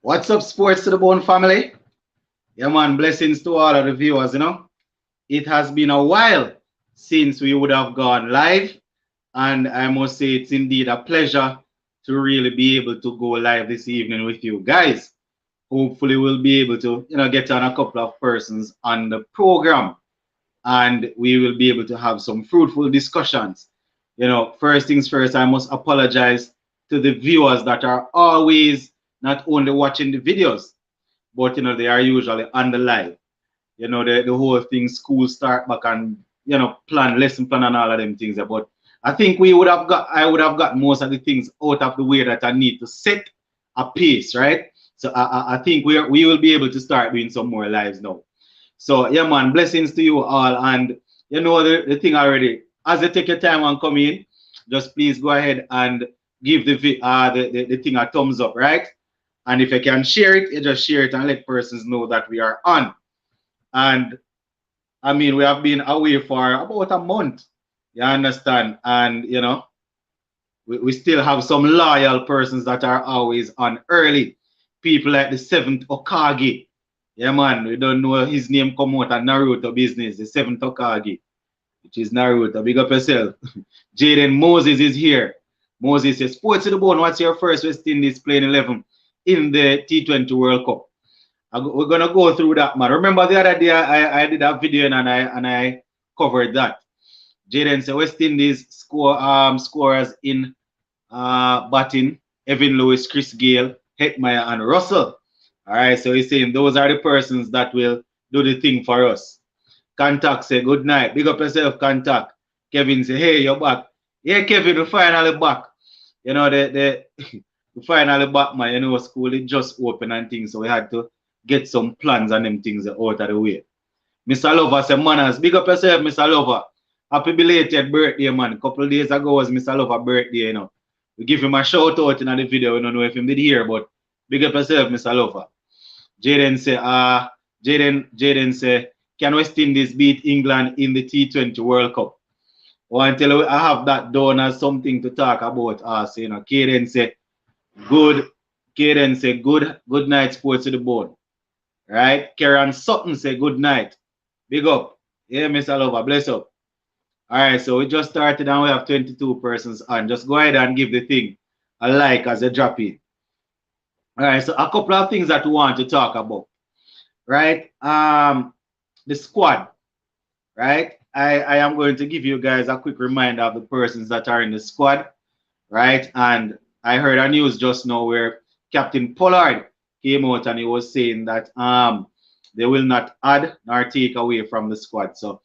What's up, Sports to the Bone family? Yeah, man, blessings to all of the viewers. It has been a while since we would have gone live, and I must say it's indeed a pleasure to really be able to go live this evening with you guys. Hopefully, we'll be able to, get on a couple of persons on the program, and we will be able to have some fruitful discussions. First things first, I must apologize to the viewers that are always not only watching the videos, but they are usually on the live. The whole thing, school start back and plan, lesson plan and all of them things. But I think I would have got most of the things out of the way that I need to set a pace, right? So I think we will be able to start doing some more lives now. So yeah, man, blessings to you all. And the thing already, as you take your time and come in, just please go ahead and give the thing a thumbs up, right? And if you can share it, you just share it and let persons know that we are on. And I mean, we have been away for about a month. You understand? And we still have some loyal persons that are always on early. People like the seventh Okage. Yeah, man, we don't know his name come out of Naruto business, the seventh Okage, which is Naruto. Big up yourself. Jaden Moses is here. Moses says, Sports to the Bone, what's your first West Indies playing 11 in the T20 World Cup? We're gonna go through that, man. Remember the other day I did a video and I covered that. Jaden said West Indies scorers in batting, Evan Lewis, Chris Gale, Hetmeyer, and Russell. All right, so he's saying those are the persons that will do the thing for us. Contact say good night. Big up yourself, Contact. Kevin say, hey, you're back. Yeah, Kevin, we finally back. The we finally back, man. School it just open and things, so we had to get some plans and them things out of the way. Mr. Lover say, manners, big up yourself, Mr. Lover. Happy belated birthday, man. A couple of days ago was Mr. Lover's birthday, We give him a shout out in the video. We don't know if he did hear, but big up yourself, Mr. Lover. Jaden say, can West Indies beat England in the T20 World Cup? Until I have that done as something to talk about us, Kaden say, good night, Sports to the Bone. Right? Karen Sutton say good night. Big up. Yeah, Mr. Lover, bless up. All right, so we just started and we have 22 persons on. Just go ahead and give the thing a like as a drop in. All right, so a couple of things that we want to talk about. Right? The squad. Right? I am going to give you guys a quick reminder of the persons that are in the squad. Right? And I heard a news just now where Captain Pollard came out and he was saying that they will not add nor take away from the squad. So,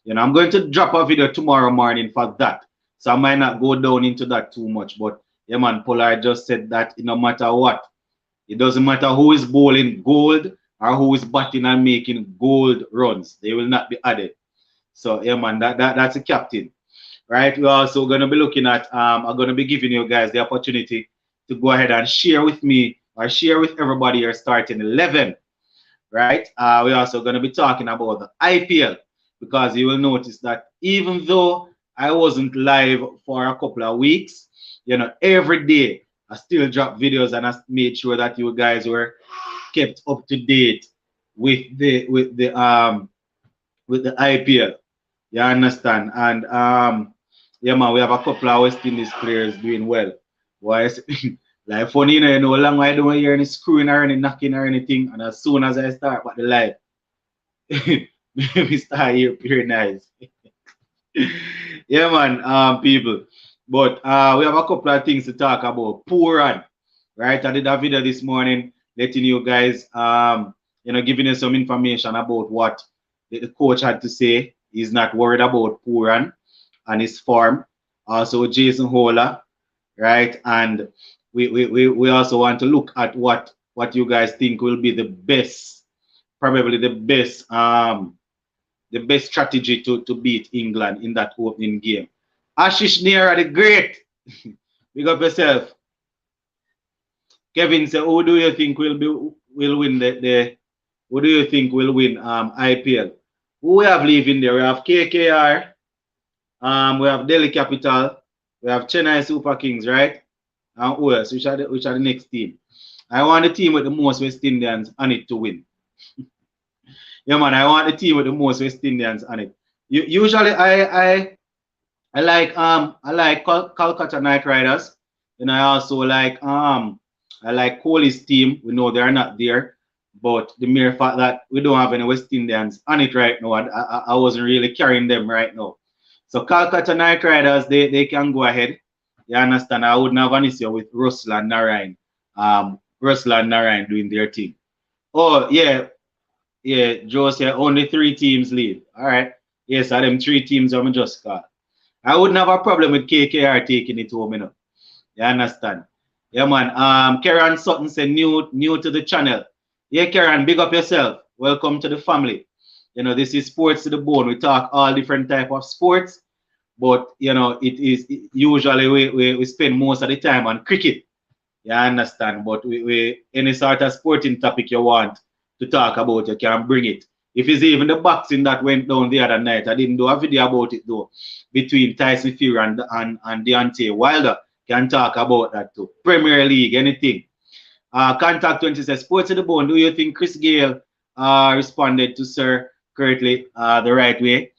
I'm going to drop a video tomorrow morning for that. So I might not go down into that too much. But yeah, man, Pollard just said that no matter what, it doesn't matter who is bowling gold or who is batting and making gold runs. They will not be added. So yeah, man, that's a captain. Right? We're also going to be looking at, I'm going to be giving you guys the opportunity to go ahead and share with me or share with everybody your starting 11. Right? We're also going to be talking about the IPL because you will notice that even though I wasn't live for a couple of weeks, every day I still drop videos and I made sure that you guys were kept up to date with the IPL. You understand? And yeah, man, we have a couple of West Indies players doing well. Why? Like funny, long way I don't hear any screwing or any knocking or anything. And as soon as I start back the live, we start hearing nice. Yeah, man, people. But we have a couple of things to talk about. Poor run, right? I did a video this morning letting you guys, giving you some information about what the coach had to say. He's not worried about Puran and his form. Also, Jason Hola, right? And we also want to look at what you guys think will be the best, probably the best strategy to beat England in that opening game. Ashish Nera the Great, big up yourself. Kevin said, who do you think will win who do you think will win IPL? Who we have leaving there? We have KKR, we have Delhi Capital, we have Chennai Super Kings, right? And who else? Which are the next team? I want the team with the most West Indians on it to win. Yeah, man, I want the team with the most West Indians on it. Usually, I like Calcutta Knight Riders, and I also like I like Kohli's team. We know they're not there, but the mere fact that we don't have any West Indians on it right now, I wasn't really carrying them right now. So Calcutta Knight Riders, they can go ahead. You understand? I wouldn't have an issue with Russell and Narayan. Russell and Narayan doing their thing. Oh yeah, Joe said only 3 teams leave. All right. Yes, are them 3 teams I'm just called. I wouldn't have a problem with KKR taking it home, you know. You understand? Yeah, man. Karen Sutton said new to the channel. Yeah, Karen, big up yourself. Welcome to the family. You know, this is Sports to the Bone. We talk all different type of sports, but you know, usually we spend most of the time on cricket. You understand? But we any sort of sporting topic you want to talk about, you can bring it. If it's even the boxing that went down the other night, I didn't do a video about it though, between Tyson Fury and Deontay Wilder. Can talk about that too. Premier League, anything. Contact 20 says, Sports to the Bone, do you think Chris Gayle responded to Sir Curtly the right way?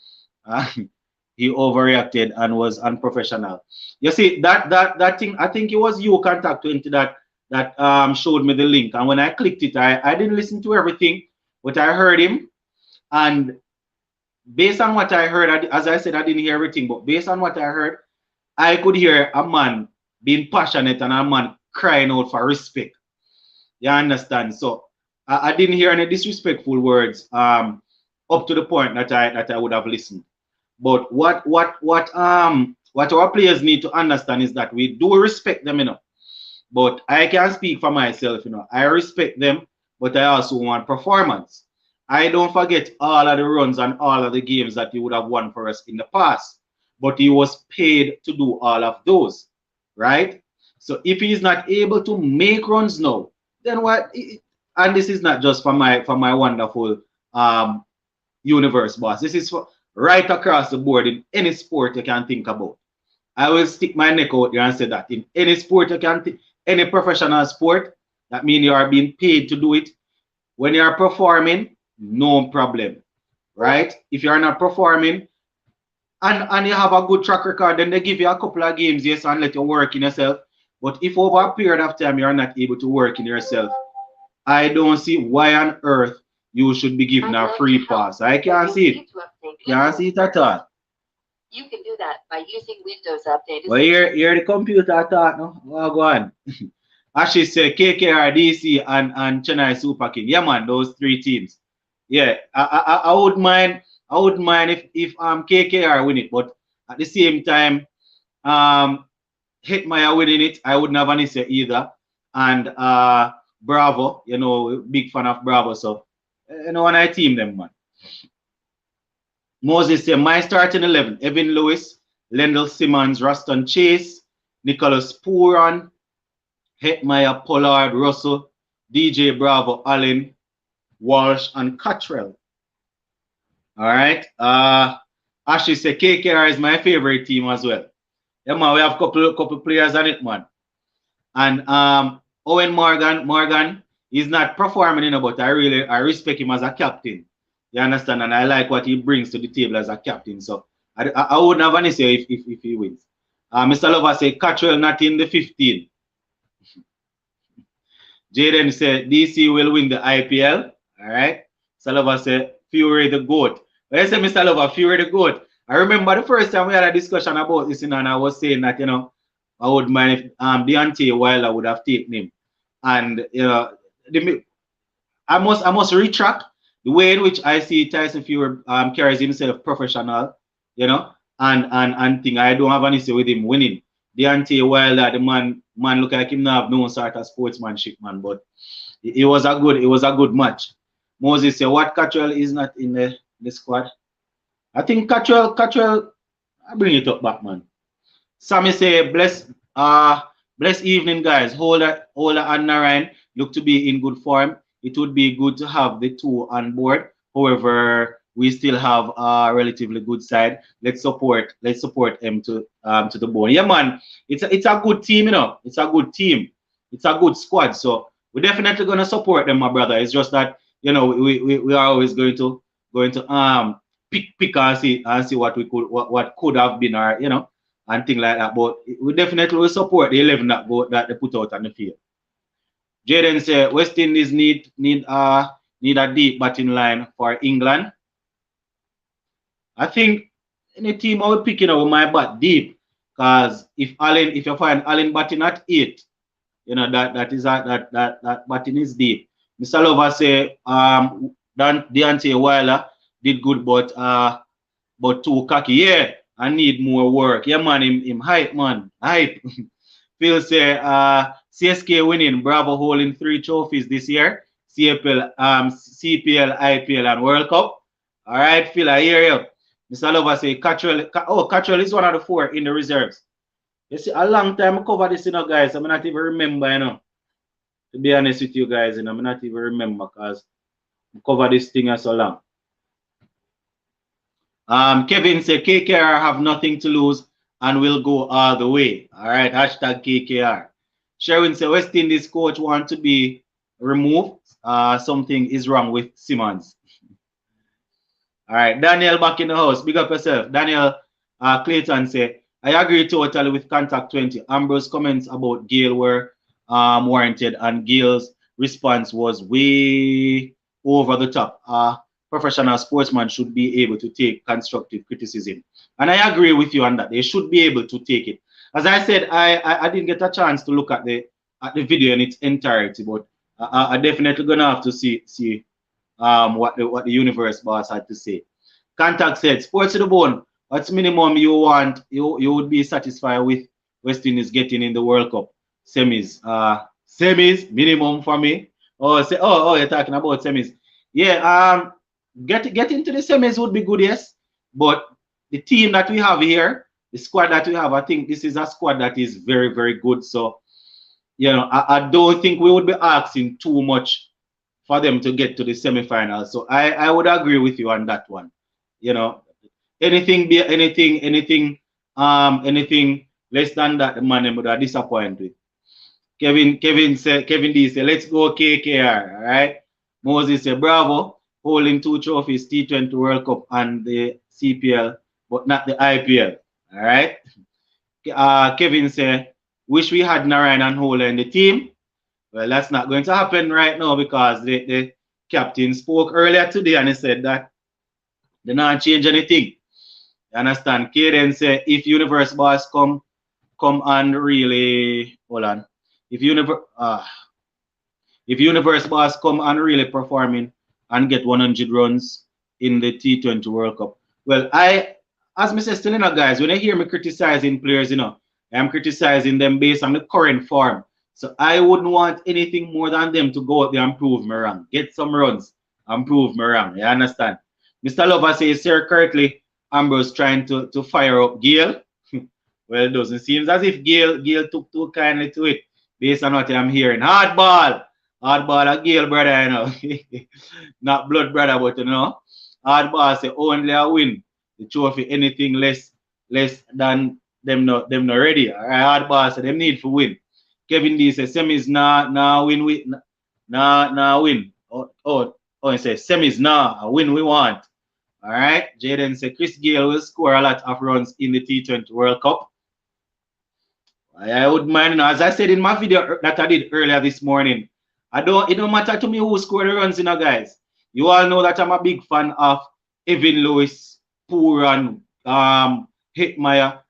He overreacted and was unprofessional. You see, that thing, I think it was you, Contact 20, that showed me the link. And when I clicked it, I didn't listen to everything, but I heard him. And based on what I heard, as I said, I didn't hear everything, but based on what I heard, I could hear a man being passionate and a man crying out for respect. You understand? So I didn't hear any disrespectful words up to the point that I would have listened. But what our players need to understand is that we do respect them, you know. But I can speak for myself, you know. I respect them, but I also want performance. I don't forget all of the runs and all of the games that he would have won for us in the past. But he was paid to do all of those, right? So if he is not able to make runs now, then what? And this is not just for my wonderful universe, boss. This is for right across the board in any sport you can think about. I will stick my neck out there and say that in any sport you can think, any professional sport, that means you are being paid to do it. When you are performing, no problem, right? If you are not performing and you have a good track record, then they give you a couple of games, yes, and let you work in yourself. But if over a period of time you are not able to work in yourself, I don't see why on earth you should be given a free pass. I can't see it. Can't see it at all. You can do that by using Windows Update. Well, you're the computer thought, no? Well, go on. Actually say KKR, DC, and Chennai Super King. Yeah, man, those 3 teams. Yeah, I would mind. I wouldn't mind if KKR win it, but at the same time, Hitmaya winning it, I wouldn't have an issue either. And Bravo, you know, big fan of Bravo, so you know, when I team them, man. Moses said, my starting 11, Evan Lewis, Lendl Simmons, Ruston Chase, Nicholas Puran, Hetmeyer, Pollard, Russell, DJ Bravo, Allen, Walsh, and Cottrell. All right. Ashley said, KKR is my favorite team as well. Yeah, man, we have couple players on it, man. And Owen Morgan is not performing, you know, but I respect him as a captain. You understand? And I like what he brings to the table as a captain. So I wouldn't have an issue if he wins. Mr. Lover said, Cottrell not in the 15. Jaden said, DC will win the IPL. All right. Mr. Lover said, Fury the GOAT. When I say Mr. Lover, Fury the GOAT, I remember the first time we had a discussion about this, you know, and I was saying that, you know, I would mind if Deontay Wilder would have taken him. And, you know, I must retract the way in which I see Tyson Fury carries himself professional, you know, and thing. I don't have an issue with him winning. Deontay Wilder, the man look like him now have no sort of sportsmanship, man. But it was a good match. Moses said, what Cottrell is not in the squad? I think Cottrell, I bring it up back, man. Sammy say, bless evening, guys. Holder and Narayan look to be in good form. It would be good to have the 2 on board. However, we still have a relatively good side. Let's support them to the bone. Yeah, man. It's a good team, you know. It's a good team. It's a good squad. So we're definitely gonna support them, my brother. It's just that we are always going to pick and see what we could what could have been, or and things like that. But we definitely will support the 11 that they put out on the field. Jaden said West Indies need a deep batting line for England. I think any team I will pick, we might bat deep, because if you find Allen batting at 8, that batting is deep. Mr. Lover say Deontay Wilder did good, but too cocky. Yeah, I need more work. Yeah, man, him hype, man, hype. Phil say CSK winning, Bravo holding 3 trophies this year: CPL, IPL, and World Cup. All right, Phil, I hear you. Mr. Lover say Cottrell is one of the 4 in the reserves. You see, a long time I cover this, guys. I'm not even remember, to be honest with you guys, I'm not even remember, because I cover this thing so long. Kevin said KKR have nothing to lose and will go all the way. All right, hashtag KKR. Sherwin said West Indies coach want to be removed. Something is wrong with Simmons. All right, Daniel back in the house. Big up yourself. Daniel Clayton said, I agree totally with Contact 20. Ambrose's comments about Gale were warranted, and Gale's response was way over the top. Professional sportsman should be able to take constructive criticism. And I agree with you on that. They should be able to take it. As I said, I didn't get a chance to look at the video in its entirety, but I definitely gonna have to see what the universe boss had to say. Contact said, sports to the bone. What's minimum you want? You would be satisfied with West Indies getting in the World Cup semis. Semis minimum for me. Oh, you're talking about semis. Yeah. Get into the semis would be good, yes. But the team that we have here, the squad that we have, I think this is a squad that is very, very good. So, I don't think we would be asking too much for them to get to the semifinals. So I would agree with you on that one. Anything less than that, the man would have disappointed. Kevin D said, let's go KKR. All right. Moses said, bravo, holding 2 trophies, T20 World Cup and the CPL, but not the IPL. All right. Kevin said, wish we had Narayan and Hola in the team. Well, that's not going to happen right now, because the captain spoke earlier today and he said that they not change anything. You understand? Kaden said, if Universe Boss come and really, hold on. If Universe Boss come and really performing and get 100 runs in the T20 World Cup. Well, as I said, still, guys, when I hear me criticizing players, I'm criticizing them based on the current form. So I wouldn't want anything more than them to go out there and prove me wrong. Get some runs and prove me wrong. You understand? Mr. Lover says, Sir, currently Ambrose trying to fire up Gale. Well, it doesn't seem as if Gale took too kindly to it, based on what I'm hearing. Hardball a Gale, brother, not blood brother, but hardball say only a win. The trophy, anything less than them not ready. All right, hardball say them need to win. Kevin D says semis nah win. He says semis a win we want. All right. Jaden said Chris Gale will score a lot of runs in the T20 World Cup. I would mind, as I said in my video that I did earlier this morning, it don't matter to me who scored the runs, guys. You all know that I'm a big fan of Evan Lewis, Pooran, Hitmeyer.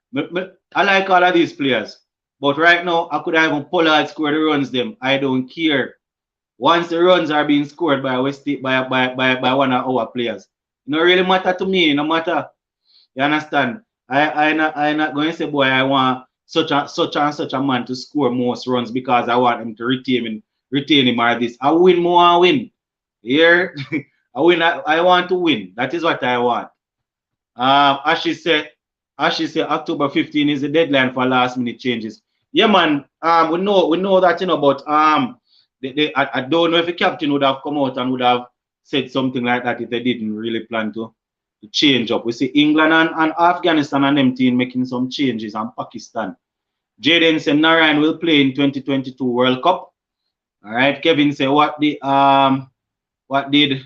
I like all of these players. But right now, I could even Pollard score the runs them. I don't care. Once the runs are being scored by by one of our players, it don't really matter to me. No matter. You understand? I not going to say, boy, I want such and such a man to score most runs because I want him to retain him or this. I win more, I win. Here, I want to win. That is what I want. As she said, October 15 is the deadline for last minute changes. Yeah, man. We know that, but I don't know if the captain would have come out and would have said something like that if they didn't really plan to change up. We see England and Afghanistan and them team making some changes, and Pakistan. Jaden said Narayan will play in 2022 World Cup. All right, Kevin say what did what did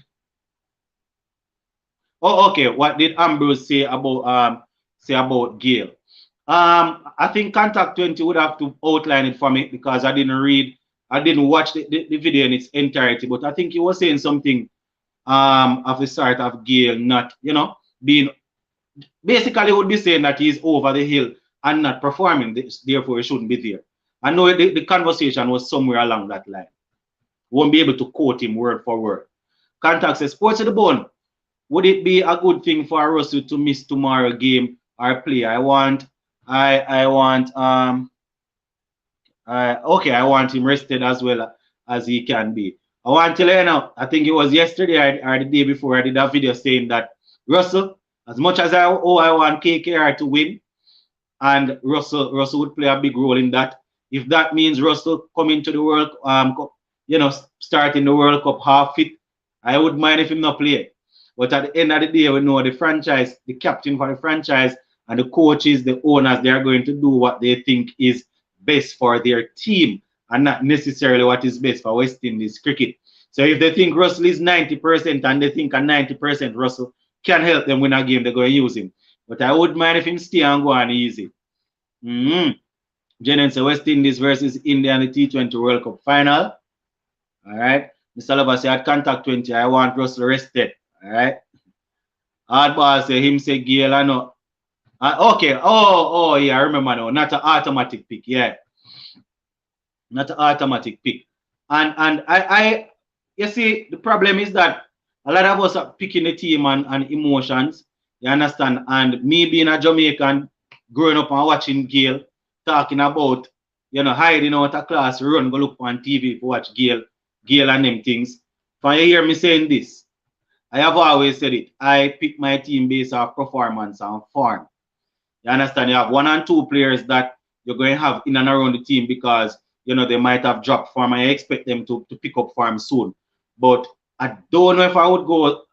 Ambrose say about Gale? I think Contact 20 would have to outline it for me because I didn't watch the video in its entirety, but I think he was saying something of the sort of Gale not, being basically would be saying that he's over the hill and not performing, therefore he shouldn't be there. I know the conversation was somewhere along that line. Won't be able to quote him word for word. Contact says, Sports to the Bone, would it be a good thing for Russell to miss tomorrow game or play? I want him rested as well as he can be. I want to let you know, I think it was yesterday or the day before I did a video saying that Russell, as much as I want KKR to win, and Russell would play a big role in that. If that means Russell coming to the World starting the World Cup half fit, I would mind if him not play. But at the end of the day, we know the franchise, the captain for the franchise, and the coaches, the owners, they are going to do what they think is best for their team and not necessarily what is best for West Indies cricket. So if they think Russell is 90% and they think a 90% Russell can help them win a game, they're going to use him. But I would mind if him stay and go on easy. Jenen say West Indies versus India in the T20 World Cup final. All right. Mr. Lover say at Contact 20, I want Russell rested. All right. Hardball say him say Gale, I know. Okay. Oh, yeah, I remember now. Not an automatic pick. Yeah. Not an automatic pick. And I you see, the problem is that a lot of us are picking the team and emotions. You understand? And me being a Jamaican, growing up and watching Gale, talking about, hiding out of class, run, go look on TV to watch Gale and them things. When you hear me saying this, I have always said it. I pick my team based off performance and form. You understand? You have 1 and 2 players that you're going to have in and around the team because, they might have dropped form and I expect them to pick up form soon. But I don't know if I would go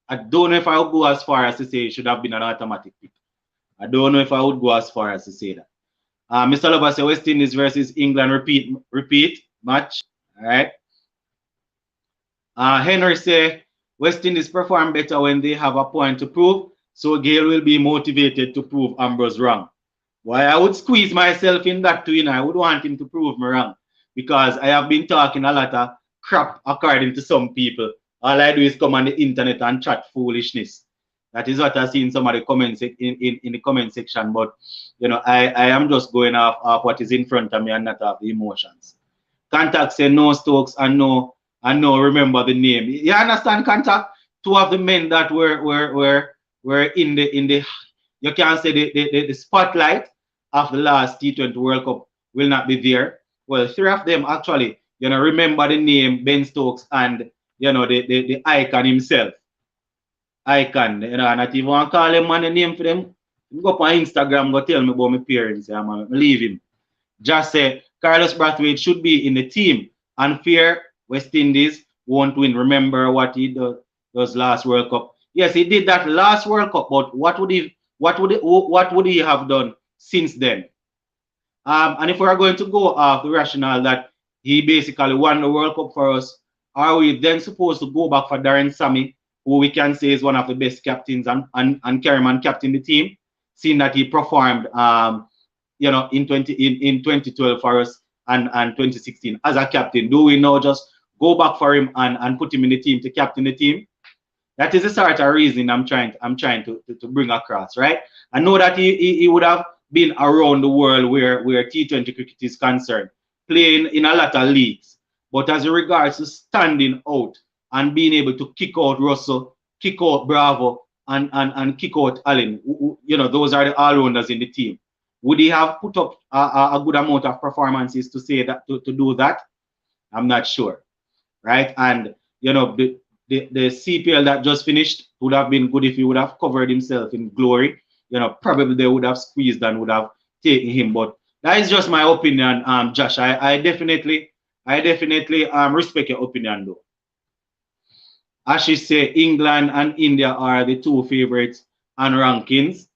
as far as to say it should have been an automatic pick. I don't know if I would go as far as to say that. Mr. Lover say West Indies versus England repeat match. All right. Henry say West Indies perform better when they have a point to prove, so Gale will be motivated to prove Ambrose wrong. Why I would squeeze myself in that too, I would want him to prove me wrong because I have been talking a lot of crap according to some people. All I do is come on the internet and chat foolishness. That is what I see in some of the comments in the comment section. But I am just going off what is in front of me and not off the emotions. Contact say no Stokes and no remember the name. You understand, Contact? 2 of the men that were in the you can say the spotlight of the last T20 World Cup will not be there. Well, 3 of them actually, remember the name Ben Stokes and the icon himself. Icon, not even want to call him man a name for them. Go up on Instagram, go tell me about my parents. I leave him. Just say Carlos Brathwaite should be in the team. Unfair, West Indies won't win. Remember what he does last World Cup. Yes, he did that last World Cup, but what would he have done since then? And if we're going to go off the rationale that he basically won the World Cup for us, are we then supposed to go back for Darren Sammy, who we can say is one of the best captains and Kerryman captain the team, seeing that he performed in 2012 for us and 2016 as a captain? Do we now just go back for him and put him in the team to captain the team? That is the sort of reason I'm trying to bring across, right? I know that he would have been around the world where T20 cricket is concerned, playing in a lot of leagues. But as regards to standing out and being able to kick out Russell, kick out Bravo, and kick out Allen, those are the all-rounders in the team. Would he have put up a good amount of performances to say that to do that? I'm not sure, right? And the CPL that just finished would have been good if he would have covered himself in glory. Probably they would have squeezed and would have taken him. But that is just my opinion, Josh. I definitely respect your opinion though. Ashish say England and India are the 2 favorites on rankings.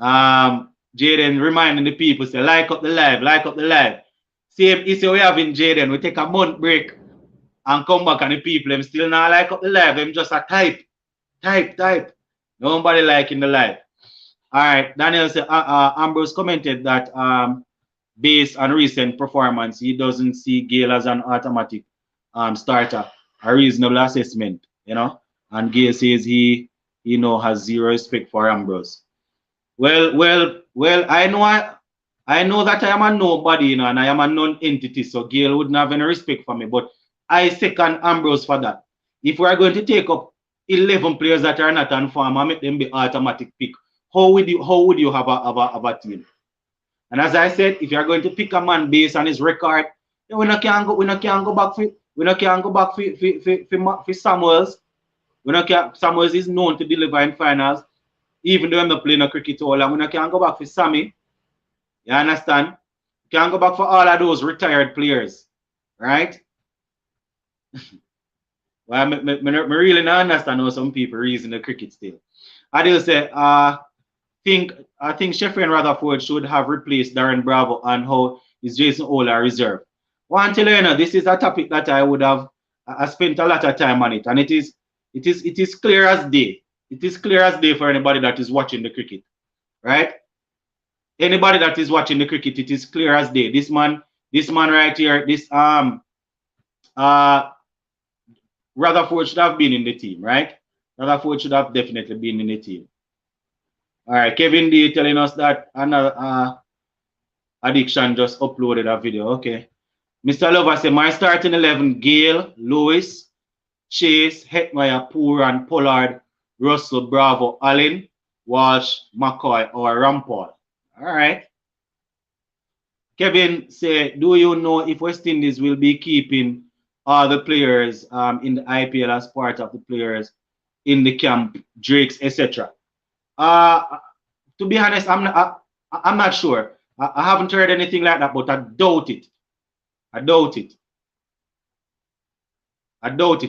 Jaden reminding the people, say like up the live. Same issue we have in Jaden. We take a month break and come back and the people them still not like up the live. Them just a type. Nobody liking the live. All right. Daniel said Ambrose commented that based on recent performance, he doesn't see Gale as an automatic starter. A reasonable assessment, you know. And Gale says he has zero respect for Ambrose. Well, I know that I am a nobody, you know, and I am a non-entity, so Gale wouldn't have any respect for me. But I second Ambrose for that. If we are going to take up 11 players that are not on form and make them be automatic pick, how would you have a team? And as I said, if you are going to pick a man based on his record, then we not can go back for Samuels. Samuels is known to deliver in finals, even though I'm not playing a cricket all long. We can't go back for Sammy. You understand? We can't go back for all of those retired players. Right? Well, I really don't understand how some people reason the cricket still. I do say, I think Sheffield and Rutherford should have replaced Darren Bravo, and how is Jason Ola reserve. One tell you, this is a topic that I spent a lot of time on it, and it is clear as day. It is clear as day for anybody that is watching the cricket, right? Anybody that is watching the cricket, it is clear as day. This man right here, Rutherford should have been in the team, right? Rutherford should have definitely been in the team. All right, Kevin D telling us that another addiction just uploaded a video. Okay. Mr. Lover said, my starting 11, Gale, Lewis, Chase, Hetmeyer, Pooran, Pollard, Russell, Bravo, Allen, Walsh, McCoy, or Rampal. All right. Kevin said, do you know if West Indies will be keeping all the players in the IPL as part of the players in the camp, Drakes, etc.? To be honest, I'm not sure. I haven't heard anything like that, but I doubt it. I doubt it.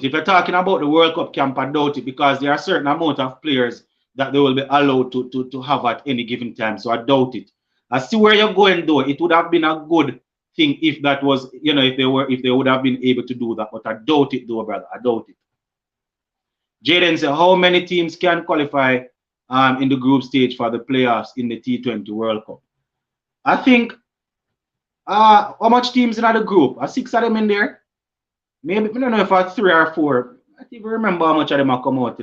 If you're talking about the World Cup camp, I doubt it, because there are a certain amount of players that they will be allowed to have at any given time. So I doubt it. I see where you're going though. It would have been a good thing if that was, if they would have been able to do that. But I doubt it though, brother. I doubt it. Jaden said, how many teams can qualify in the group stage for the playoffs in the T20 World Cup? I think how much teams in the group? Are 6 of them in there? Maybe, I don't know if I 3 or 4. I don't even remember how much of them have come out,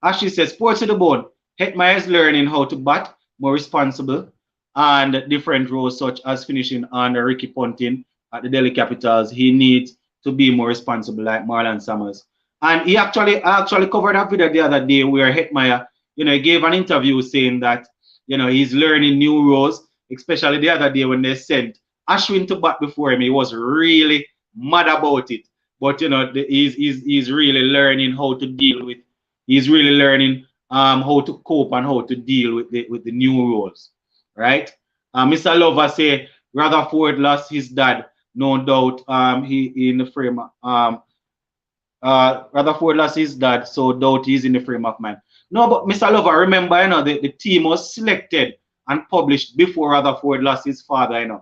Ashley says, sports to the bone. Hetmeyer is learning how to bat more responsible and different roles, such as finishing under Ricky Ponting at the Delhi Capitals. He needs to be more responsible like Marlon Summers. And he actually covered a video the other day where Hetmeyer, he gave an interview saying that, he's learning new roles, especially the other day when they sent Ashwin to bat before him. He was really mad about it. But, he's really learning how to deal with, he's really learning how to cope and how to deal with the new roles, right? Mr. Lover say Rutherford lost his dad, no doubt. He in the frame. Rutherford lost his dad, so doubt he's in the frame of mind. No, but Mr. Lover, remember, the team was selected and published before Rutherford lost his father,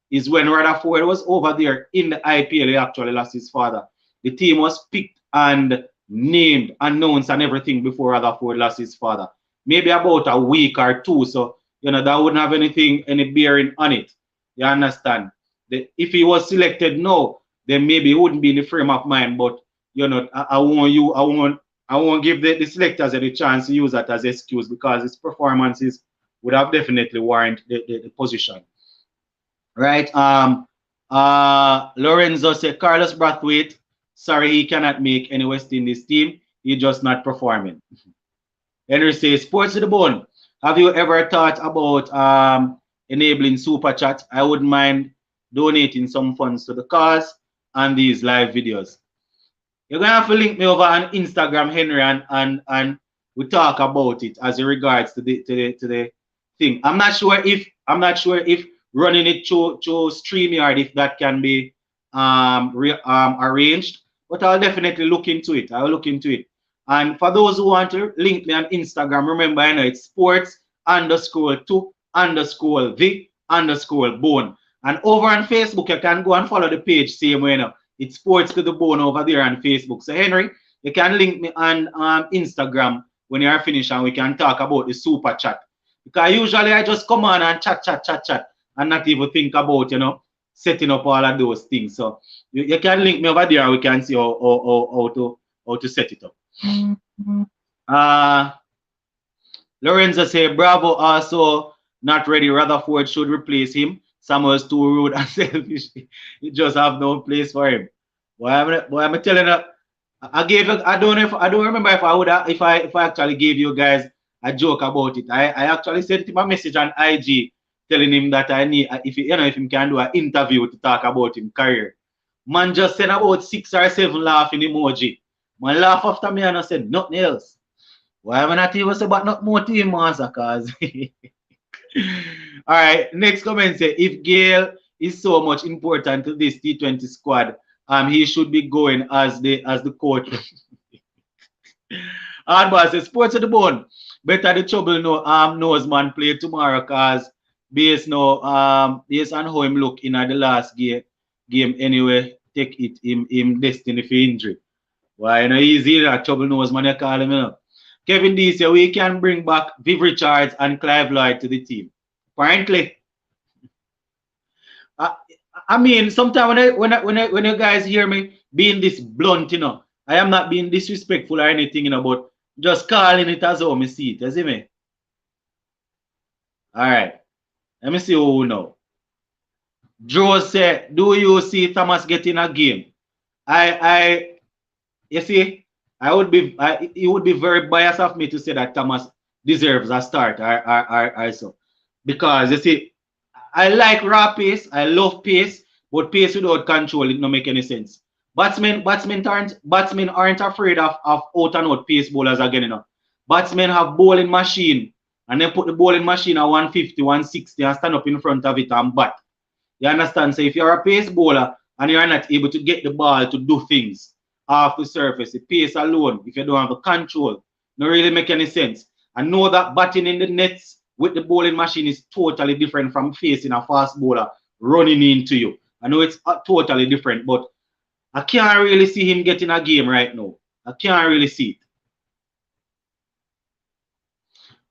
Is when Rutherford was over there in the IPL, he actually lost his father. The team was picked and named, announced, and everything before Rutherford lost his father. Maybe about a week or 2, so that wouldn't have any bearing on it. You understand? If he was selected now, then maybe he wouldn't be in the frame of mind. But I won't give the selectors any chance to use that as excuse, because his performances would have definitely warranted the position. Right? Lorenzo said Carlos Brathwaite, sorry, he cannot make any West Indies team. He's just not performing. Henry says, sports to the bone. Have you ever thought about enabling super chat? I wouldn't mind donating some funds to the cause and these live videos. You're gonna have to link me over on Instagram, Henry, and we talk about it as it regards to the thing. I'm not sure if running it through StreamYard, if that can be arranged, but I'll definitely look into it. I'll look into it. And for those who want to link me on Instagram, remember, it's sports_to_the_bone. And over on Facebook, you can go and follow the page same way now. It's Sports to the Bone over there on Facebook. So Henry, you can link me on Instagram when you are finished and we can talk about the super chat. Because usually I just come on and chat and not even think about, you know, setting up all of those things. So you can link me over there and we can see how to set it up. Lorenzo say Bravo also not ready. Rutherford should replace him. Samuel's too rude and selfish. He just have no place for him. Boy, I'm telling you, I gave you, I don't know if I don't remember if I would have, if I actually gave you guys a joke about it. I actually sent him a message on IG telling him that I need, if he can do an interview to talk about him career. Man just sent about 6 or 7 laughing emoji. Man laugh after me and I said nothing else. Why am I not even say about not more team master cause all right, next comment say if Gale is so much important to this T20 squad, he should be going as the coach. Hardball says Sports to the Bone. Better the trouble knows man play tomorrow cause based no based on how him look in the last game anyway, take it him destiny for injury. Why you know easy that trouble knows man you call him, you know. Kevin D said we can bring back Viv Richards and Clive Lloyd to the team. Apparently, I mean, sometimes when you guys hear me being this blunt, you know, I am not being disrespectful or anything, you know, but just calling it as how me see it. You see me? All right. Let me see who now. Joe said, do you see Thomas getting a game? You see, it would be very biased of me to say that Thomas deserves a start or so. Because you see, I like raw pace, I love pace, but pace without control, it don't make any sense. Batsmen aren't afraid of out and out pace bowlers again, you know. Batsmen have bowling machine and then put the bowling machine at 150, 160 and stand up in front of it and bat. You understand? So if you're a pace bowler and you're not able to get the ball to do things off the surface, the pace alone, if you don't have the control, don't really make any sense. I know that batting in the nets with the bowling machine is totally different from facing a fast bowler running into you. I know it's totally different, but I can't really see him getting a game right now. I can't really see it.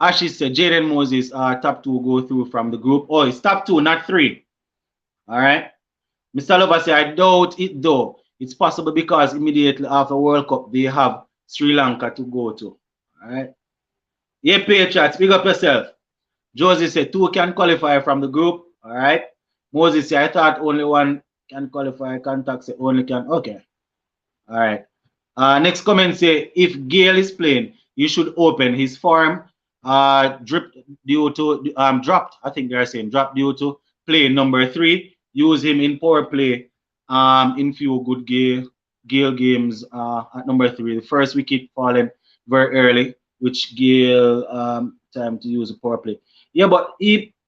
Ashley said, Jaden Moses, top 2 go through from the group. Oh, it's top 2, not 3. All right. Mr. Lover said, I doubt it though. It's possible because immediately after World Cup, they have Sri Lanka to go to. All right. Yeah, Patriots, pick up yourself. Josie said 2 can qualify from the group. All right. Moses said, I thought only 1 can qualify. Contact said only can. Okay. All right. Next comment say, if Gale is playing, you should open his form. Dropped. I think they're saying dropped due to play number 3. Use him in power play. In few good Gale games at number 3. The first wicket falling very early, which Gale time to use a power play. Yeah, but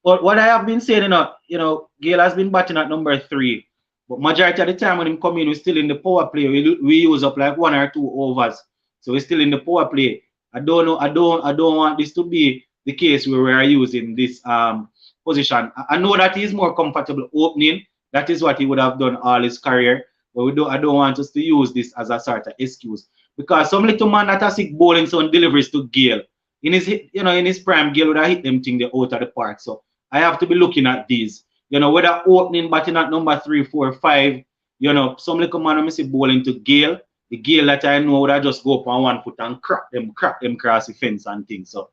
what I have been saying, you know, Gale has been batting at number 3, but majority of the time when him come in, we're still in the power play. We use up like 1 or 2 overs, so we're still in the power play. I don't know. I don't want this to be the case where we are using this position. I know that he's more comfortable opening. That is what he would have done all his career. But I don't want us to use this as a sort of excuse. Because some little man that has sick bowling some deliveries to Gale. In his prime, Gale would have hit them thing out of the park. So I have to be looking at these. You know, whether opening, batting at number 3, 4, 5, you know, some little man I see bowling to Gale. The Gale that I know would have just go up on 1 foot and crack them across the fence and things. So,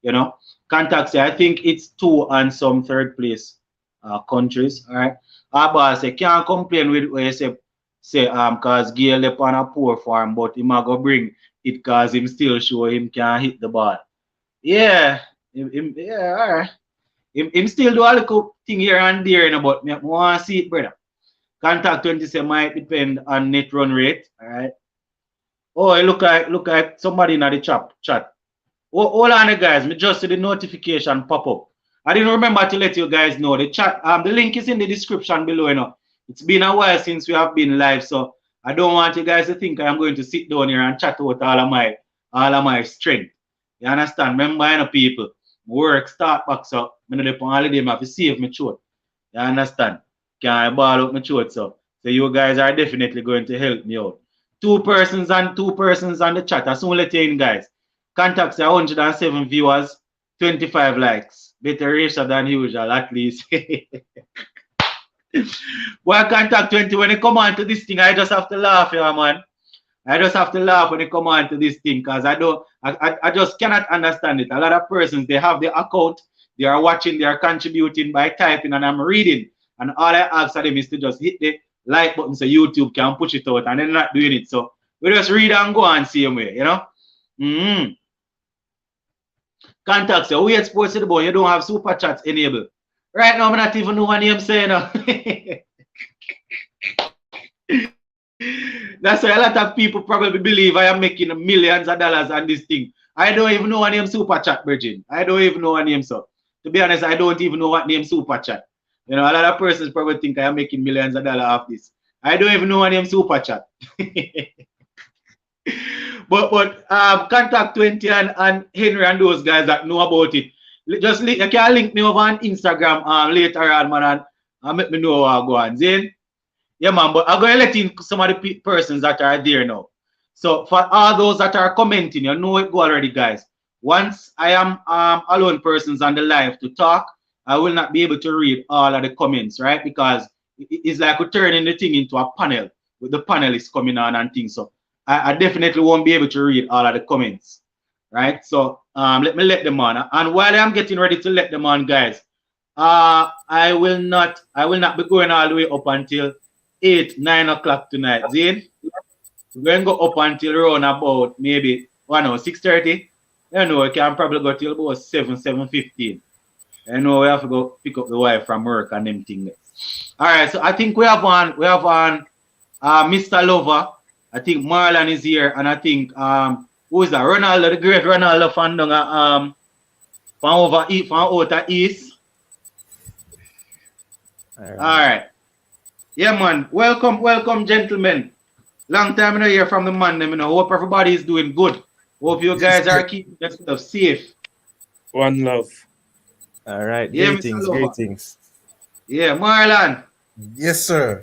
you know, contact say I think it's 2 and some 3rd place countries. All right. Boss say can't complain with where you say cause Gale left on a poor form, but he might go bring it cause him still show him can hit the ball. Yeah, yeah, all right. Him still do a little thing here and there, you know, but I want to see it, brother. Contact 20 might depend on net run rate. All right. Oh, look like somebody in the chat. Oh, hold on, guys. Me just see the notification pop up. I didn't remember to let you guys know the chat. The link is in the description below. You know, it's been a while since we have been live, so I don't want you guys to think I'm going to sit down here and chat out all of my strength. You understand? Remember, you know, people, work start back, so I'm not on holiday. I have to save my throat. You understand? Can I ball up my throat, so you guys are definitely going to help me out. Two persons on the chat. I soon let you in, guys. Contacts 107 viewers, 25 likes. Better ratio than usual, at least. Well, contact 20 when it come on to this thing, I just have to laugh, yeah, man. I just have to laugh when it come on to this thing because I just cannot understand it. A lot of persons, they have the account, they are watching, they are contributing by typing, and I'm reading. And all I ask of them is to just hit the like button so YouTube can push it out, and they're not doing it. So we just read and go on same way, you know? Mm-hmm. Contacts, you wait sports to the bone, you don't have super chats enabled. Right now, I'm not even know what name saying. That's why a lot of people probably believe I am making millions of dollars on this thing. I don't even know what name super chat, Virgin. I don't even know what name so. To be honest, I don't even know what name super chat. You know, a lot of persons probably think I am making millions of dollars off this. I don't even know what name super chat. but contact 20 and Henry and those guys that know about it. Just you can link me over on Instagram later on, man, and let me know how I go on. Zane? Yeah, man, but I'm going to let in some of the persons that are there now. So for all those that are commenting, you know it go already, guys. Once I am alone persons on the live to talk, I will not be able to read all of the comments, right? Because it's like we're turning the thing into a panel with the panelists coming on and things. So I definitely won't be able to read all of the comments, right? So let me let them on. And while I'm getting ready to let them on, guys, I will not be going all the way up until 9 o'clock tonight. Zane, we're going to go up until around about maybe 6:30. You know, we can probably go till about 7:15. You know, we have to go pick up the wife from work and them things. All right, so I think we have on Mr. Lover. I think Marlon is here, and I think who is that? Ronaldo, the great Ronaldo fan from outer east. All right. Yeah, man. Welcome, gentlemen. Long time I don't hear from the man. You know, hope everybody is doing good. Hope you guys are keeping yourself safe. One love. All right. Yeah, greetings. Yeah, Marlon. Yes, sir.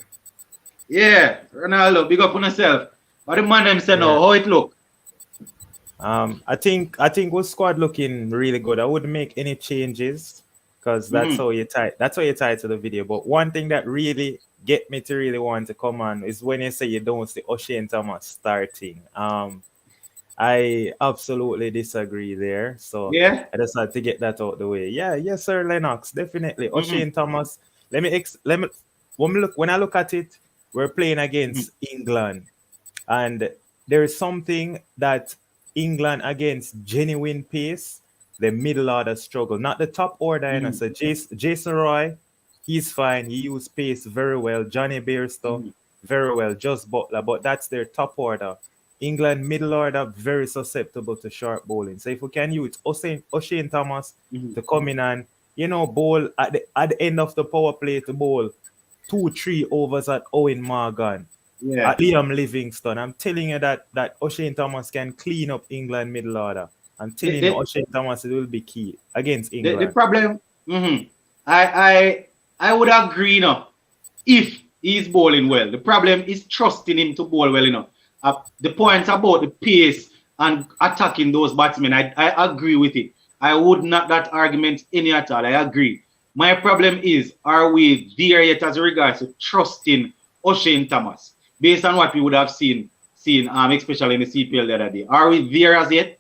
Yeah, Ronaldo, big up on yourself. What the man them say now? How it look? I think our squad looking really good. I wouldn't make any changes because that's how you tie. That's how you tie to the video. But one thing that really get me to really want to come on is when you say you don't see O'Shane Thomas starting. I absolutely disagree there. So yeah, I just had to get that out the way. Yeah, yes, sir, Lennox, definitely. O'Shane Thomas. When I look at it, we're playing against England, and there is something that England against genuine pace, the middle order struggle, not the top order. You know, so Jason Roy, he's fine. He used pace very well. Johnny Bairstow, very well. Just Butler, but that's their top order. England middle order very susceptible to short bowling. So if we can use O'Shane Thomas to come in and bowl at the end of the power play to bowl 2-3 overs at Owen Morgan, at Liam Livingston, I'm telling you that O'Shane Thomas can clean up England middle order. I'm telling you, O'Shane Thomas will be key against England. The problem, I would agree, if he's bowling well. The problem is trusting him to bowl well, the points about the pace and attacking those batsmen, I agree with it. I would not that argument any at all. I agree. My problem is, are we there yet as regards to trusting O'Shane Thomas based on what we would have seen, especially in the CPL the other day? Are we there as yet?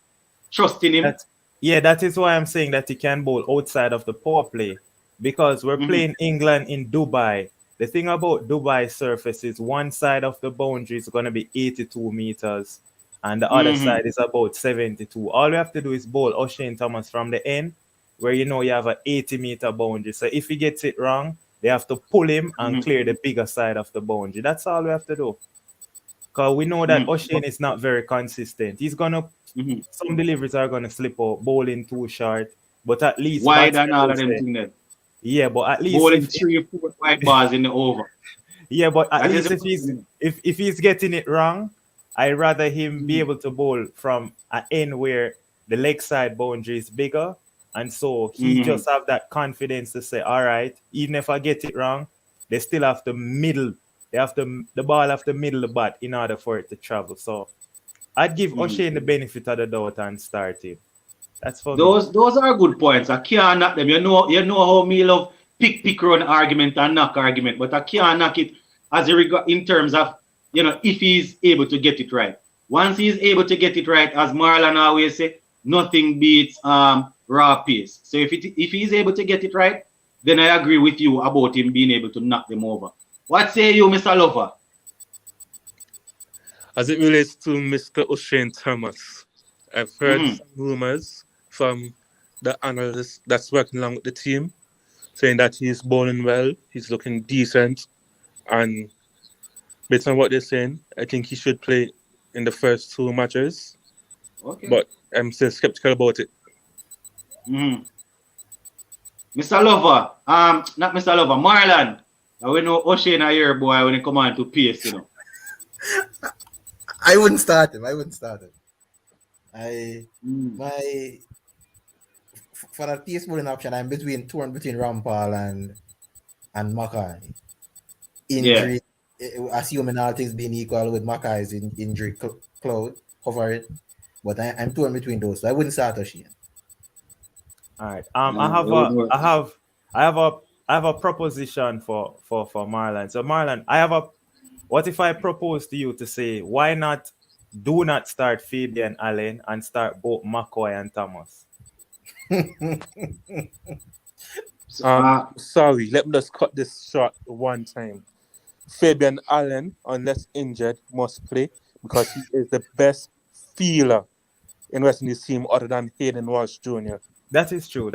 Trusting him? That is why I'm saying that he can bowl outside of the power play, because we're playing England in Dubai. The thing about Dubai surface is one side of the boundary is going to be 82 meters and the other side is about 72. All we have to do is bowl O'Shane Thomas from the end where you have an 80-meter boundary. So if he gets it wrong, they have to pull him and clear the bigger side of the boundary. That's all we have to do. Because we know that O'Shane is not very consistent. He's going to, some deliveries are going to slip out, bowling too short, but at least... Wide and all of them things there. Yeah, but at least bowling 3 or 4 white bars in the over. Yeah, but at least if he's getting it wrong, I'd rather him be able to bowl from an end where the leg side boundary is bigger, and so he just have that confidence to say, all right, even if I get it wrong, they still have to middle. They have to the ball have to middle the bat in order for it to travel. So I'd give O'Shane the benefit of the doubt and start him. That's for me. Those are good points. I can't knock them. You know how me love pick run argument and knock argument, but I can't knock it as in terms of if he's able to get it right. Once he's able to get it right, as Marlon always say, nothing beats raw pace. So if he's able to get it right, then I agree with you about him being able to knock them over. What say you, Mr. Lover? As it relates to Mr. O'Shane Thomas, I've heard some rumors from the analyst that's working along with the team saying that he's bowling well, he's looking decent, and based on what they're saying, I think he should play in the first 2 matches. Okay. But I'm still skeptical about it. Mr. Lover, not Mr. Lover, Marlon. We know O'Shane a year boy when he come on to pace, I wouldn't start him. For that pace bowling option, I'm torn between Rampal and Mackay. Injury, assuming all things being equal with Mackay's injury cloud hovering, but I'm torn between those. So I wouldn't start O'Shane. All right. I have a proposition for Marlon. So Marlon, what if I propose to you to say why do not start Fabian Allen and start both McCoy and Thomas? Sorry, let me just cut this short one time. Fabian Allen, unless injured, must play because he is the best feeler in West Indies team other than Hayden Walsh Jr. That is true.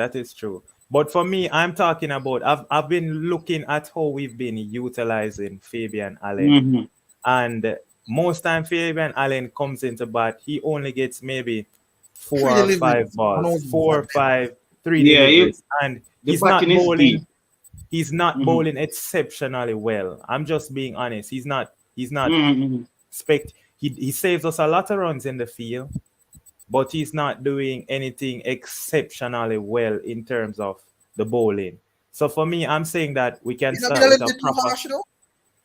But for me, I'm talking about I've been looking at how we've been utilizing Fabian Allen. And most time Fabian Allen comes into bat, he only gets maybe 4 or 5 balls. 4 or 5, 3 deliveries. And he's not bowling. He's not bowling exceptionally well. I'm just being honest. He's not he saves us a lot of runs in the field, but he's not doing anything exceptionally well in terms of the bowling. So for me, I'm saying that we can start with a proper.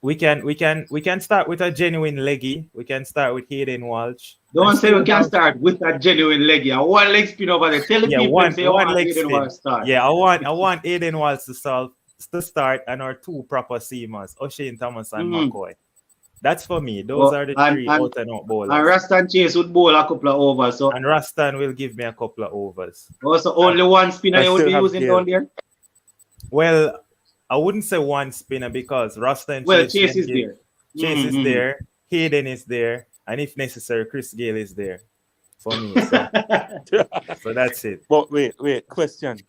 We can start with a genuine leggy. We can start with Hayden Walsh. Don't say we can start with a genuine leggy. A one leg spin over there. Tell the people one leg Hayden spin. Walsh start. Yeah, I want Hayden Walsh to start and our 2 proper seamers, O'Shane Thomas and McCoy. That's for me. Those are the 3 out and out bowlers. And Rastan Chase would bowl a couple of overs. So. And Rastan will give me a couple of overs. Also, only one spinner you would be using down there? Well, I wouldn't say one spinner because Rastan Chase is there. Chase is there. Hayden is there. And if necessary, Chris Gale is there for me. So that's it. But wait, question.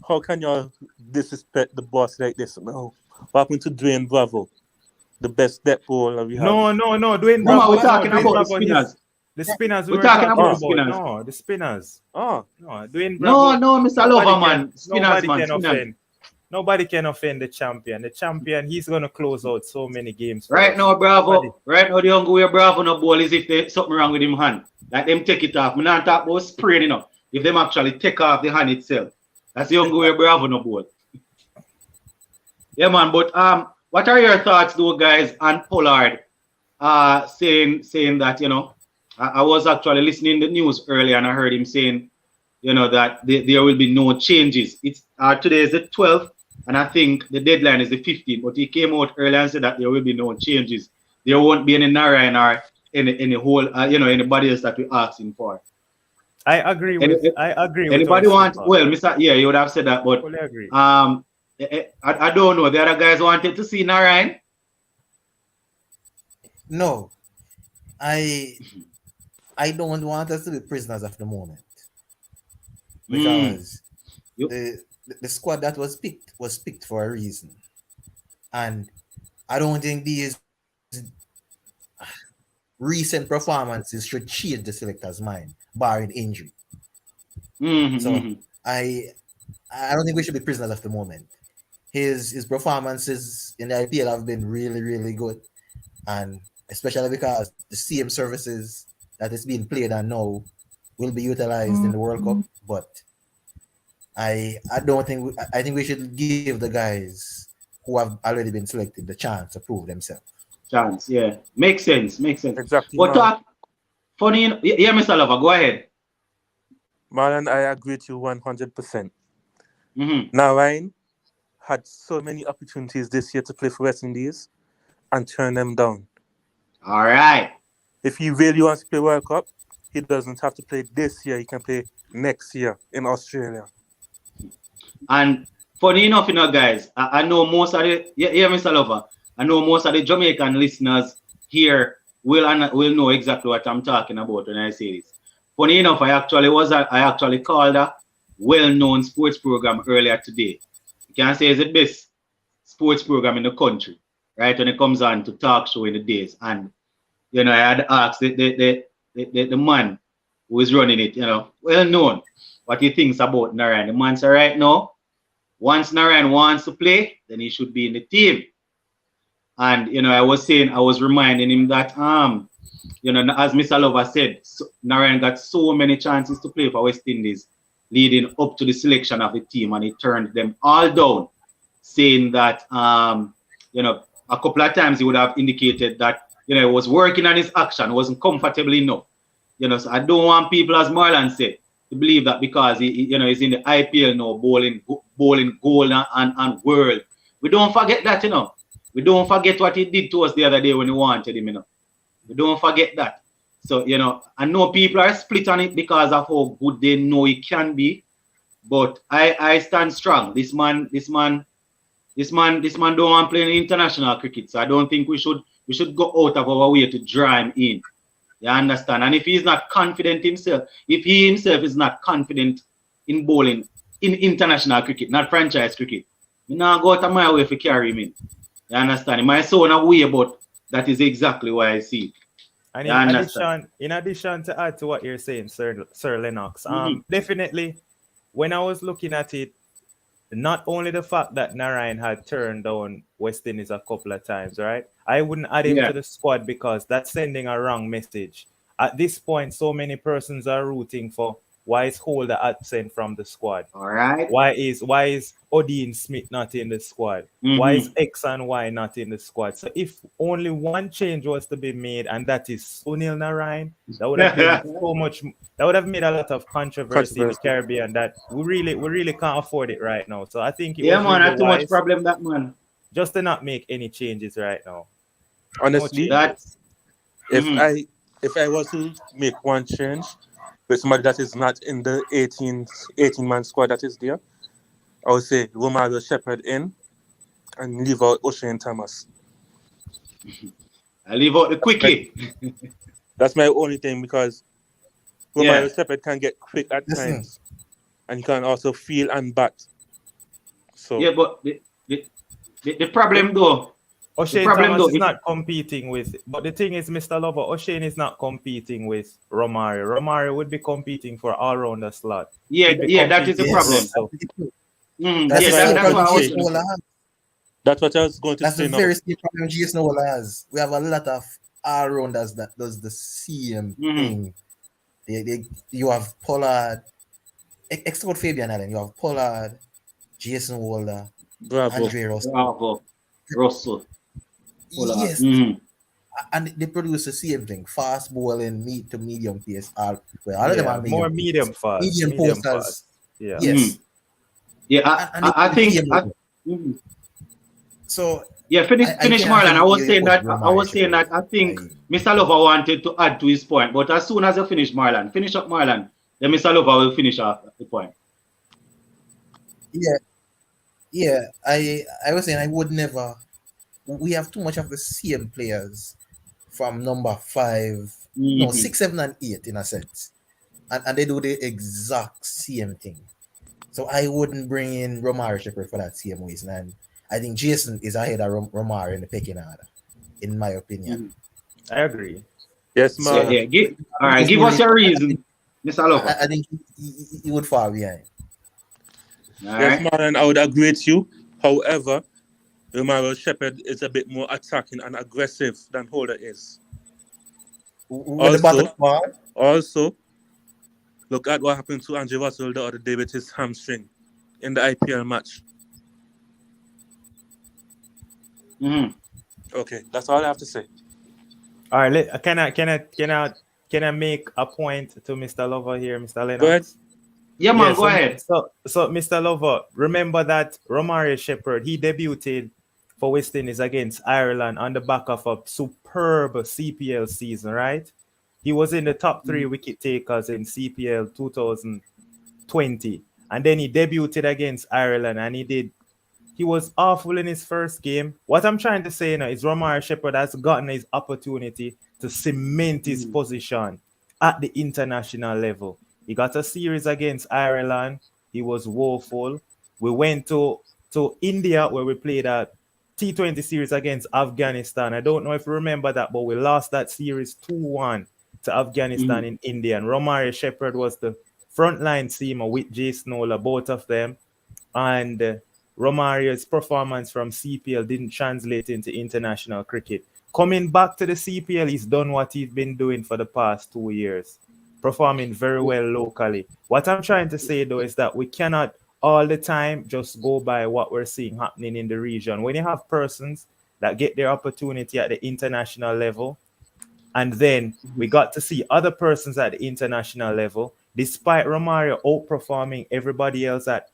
How can you disrespect the boss like this? No. What happened to Dwayne Bravo? The best depth bowler we have. No. Dwayne Bravo. We're talking about the spinners. The spinners we're talking about. Spinners. No, the spinners. Oh. No, Dwayne Bravo. No, Mr. Loverman. Spinners. Nobody can offend the champion. The champion, he's going to close out so many games. Right now, Bravo. Right now, the young way Bravo no ball is if there's something wrong with him hand. Like them take it off. I'm not talking about spraying, If them actually take off the hand itself. That's the young way Bravo no ball. Yeah, man. But what are your thoughts, though, guys, on Pollard saying that, I was actually listening to the news earlier and I heard him saying, that there will be no changes. It's today is the 12th, and I think the deadline is the 15th. But he came out earlier and said that there will be no changes. There won't be any Narayan or any whole, anybody else that we're asking for. I agree with. Anybody want? Well, Mr. Yeah, you would have said that, but fully agree. I don't know. The other guys wanted to see Narayan. No, I don't want us to be prisoners of the moment. Because the squad that was picked for a reason. And I don't think these recent performances should change the selector's mind, barring injury. So I don't think we should be prisoners of the moment. His performances in the IPL have been really, really good. And especially because the same services that is being played on now will be utilized in the World Cup, but I don't think I think we should give the guys who have already been selected the chance to prove themselves. Chance, yeah. Makes sense. Exactly, But funny, yeah, Mr. Lover, go ahead. Marlon, I agree with you 100%. Mm-hmm. Narayan had so many opportunities this year to play for West Indies and turn them down. All right. If he really wants to play World Cup, he doesn't have to play this year. He can play next year in Australia. And funny enough, guys, I know most of the Mr. Lover, I know most of the Jamaican listeners here will know exactly what I'm talking about when I say this. Funny enough, I actually called a well-known sports program earlier today. You can say it's the best sports program in the country, right? When it comes on to talk show in the days. And I had asked the man who is running it, well known, what he thinks about Narayan. The man said right now, once Narayan wants to play, then he should be in the team. And I was reminding him that as Mr. Lover said, Narayan got so many chances to play for West Indies leading up to the selection of the team, and he turned them all down, saying that a couple of times he would have indicated that he was working on his action, wasn't comfortable enough. So I don't want people, as Marlon said, to believe that because he's in the IPL now, bowling gold and world. We don't forget that, We don't forget what he did to us the other day when we wanted him, We don't forget that. So, I know people are split on it because of how good they know he can be. But I stand strong. This man don't want to play in international cricket. So I don't think we should go out of our way to draw him in. You understand? And if he's not confident himself, if he himself is not confident in bowling in international cricket, not franchise cricket, we now go out of my way to carry him in. You understand? He might sound a way, but that is exactly why I see it. And in addition to add to what you're saying, Sir Lennox, definitely when I was looking at it, not only the fact that Narayan had turned down West Indies a couple of times, right? I wouldn't add him to the squad because that's sending a wrong message. At this point, so many persons are rooting for why is Holder absent from the squad? All right. Why is Odin Smith not in the squad? Why is X and Y not in the squad? So if only one change was to be made, and that is Sunil Narayan, that would have been so much. That would have made a lot of controversy in the Caribbean that we really can't afford it right now. So I think it was man, really too much problem that man. Just to not make any changes right now. Honestly, if I was to make one change with somebody that is not in the 18-man squad that is there, I would say Romario Shepherd in and leave out O'Shane Thomas. I leave out the quickie. That's my only thing because Romario Shepherd can get quick at times and he can also feel and bat. So yeah, but the problem though, O'Shane Thomas is not competing with, but the thing is, Mr. Lover, O'Shane is not competing with Romario. Romario would be competing for all-rounder slot. Yeah, that is the problem. So. That's what I was going to say. That's the very same problem Jason Ola has. We have a lot of all-rounders that does the same thing. You have Pollard, except Fabian Allen, you have Pollard, Jason Holder, Andre Russell. Yes. And they produce the same thing. Fast bowling, to medium pace. All of them are more medium fast. Medium posters. Yeah. Yes. Yeah, I think. So finish Marlon. I was saying that I think Mr. Lover wanted to add to his point, but as soon as you finish up Marlon, then Mr. Lover will finish off the point. Yeah. I was saying I would never. We have too much of the same players from number 5, 6, 7, and 8 in a sense, and they do the exact same thing. So I wouldn't bring in Romario Shepherd for that same reason, and I think Jason is ahead of Romario in the picking order, in my opinion. I agree. Yes, man. So, give us your reason, Mr. Lover. I think he would fall behind. Yes, man, I would agree with you. However, Romario Shepherd is a bit more attacking and aggressive than Holder is. Also, look at what happened to Andre Russell the other day with his hamstring in the IPL match. Mhm. Okay, that's all I have to say. All right, can I make a point to Mr. Lover here, Mr. Go ahead. Lennox? Yeah, man, go ahead. So Mr. Lover, remember that Romario Shepherd, he debuted for West Indies against Ireland on the back of a superb CPL season, right? He was in the top 3 wicket takers in CPL 2020, and then he debuted against Ireland, and he was awful in his first game. What I'm trying to say now is Romario Shepherd has gotten his opportunity to cement his position at the international level. He got a series against Ireland. He was woeful. We went to India where we played a T20 series against Afghanistan. I don't know if you remember that, but we lost that series 2-1 to Afghanistan in India. And Romario Shepherd was the frontline seamer with Jay Snowler, both of them. And Romario's performance from CPL didn't translate into international cricket. Coming back to the CPL, he's done what he's been doing for the past 2 years, performing very well locally. What I'm trying to say, though, is that we cannot all the time just go by what we're seeing happening in the region. When you have persons that get their opportunity at the international level, and then we got to see other persons at the international level, despite Romario outperforming everybody else at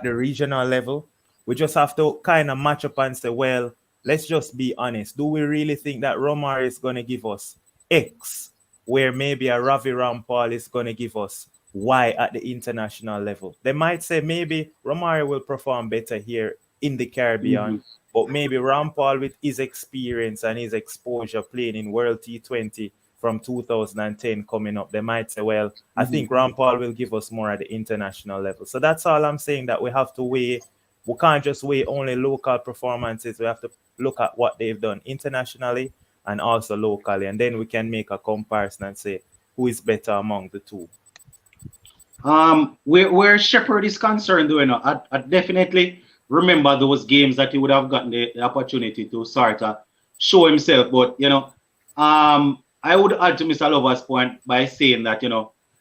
the regional level, we just have to kind of match up and say, well, let's just be honest. Do we really think that Romario is going to give us X, where maybe a Ravi Rampal is going to give us Y at the international level? They might say maybe Romario will perform better here in the Caribbean, but maybe Rampal, with his experience and his exposure playing in World T20 from 2010 coming up, they might say, well, I think Rampal will give us more at the international level. So that's all I'm saying, that we have to weigh. We can't just weigh only local performances. We have to look at what they've done internationally and also locally, and then we can make a comparison and say who is better among the two. Where Shepherd is concerned, though, I definitely remember those games that he would have gotten the opportunity to sort of show himself. But I would add to Mr. Lover's point by saying that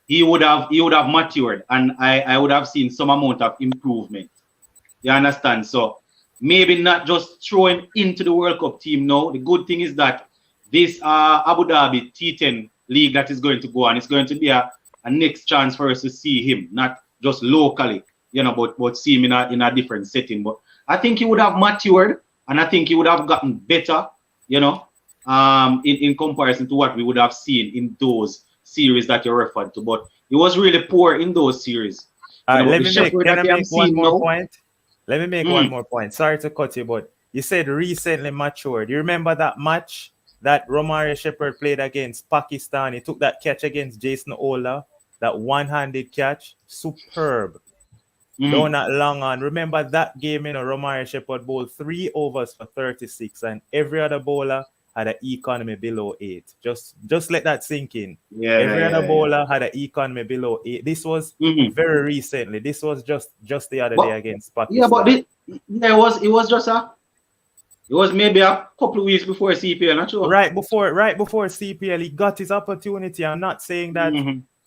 he would have matured, and I would have seen some amount of improvement. You understand? So maybe not just throwing into the World Cup team now. The good thing is that this Abu Dhabi T10 league that is going to go on, it's going to be a next chance for us to see him, not just locally, but see him in a different setting. But I think he would have matured, and I think he would have gotten better, in comparison to what we would have seen in those series that you referred to. But he was really poor in those series. Let me make one more point. Let me make one more point. Sorry to cut you, but you said recently matured. You remember that match that Romario Shepherd played against Pakistan? He took that catch against Jason Ola, that one-handed catch. Superb. No, not long on. Remember that game, Romario Shepherd bowled 3 overs for 36, and every other bowler had an economy below 8. Just let that sink in. Every other bowler had an economy below 8. This was very recently. This was just the other day against Pakistan. Yeah, but it was maybe a couple of weeks before CPL, not sure. Right before CPL, he got his opportunity. I'm not saying that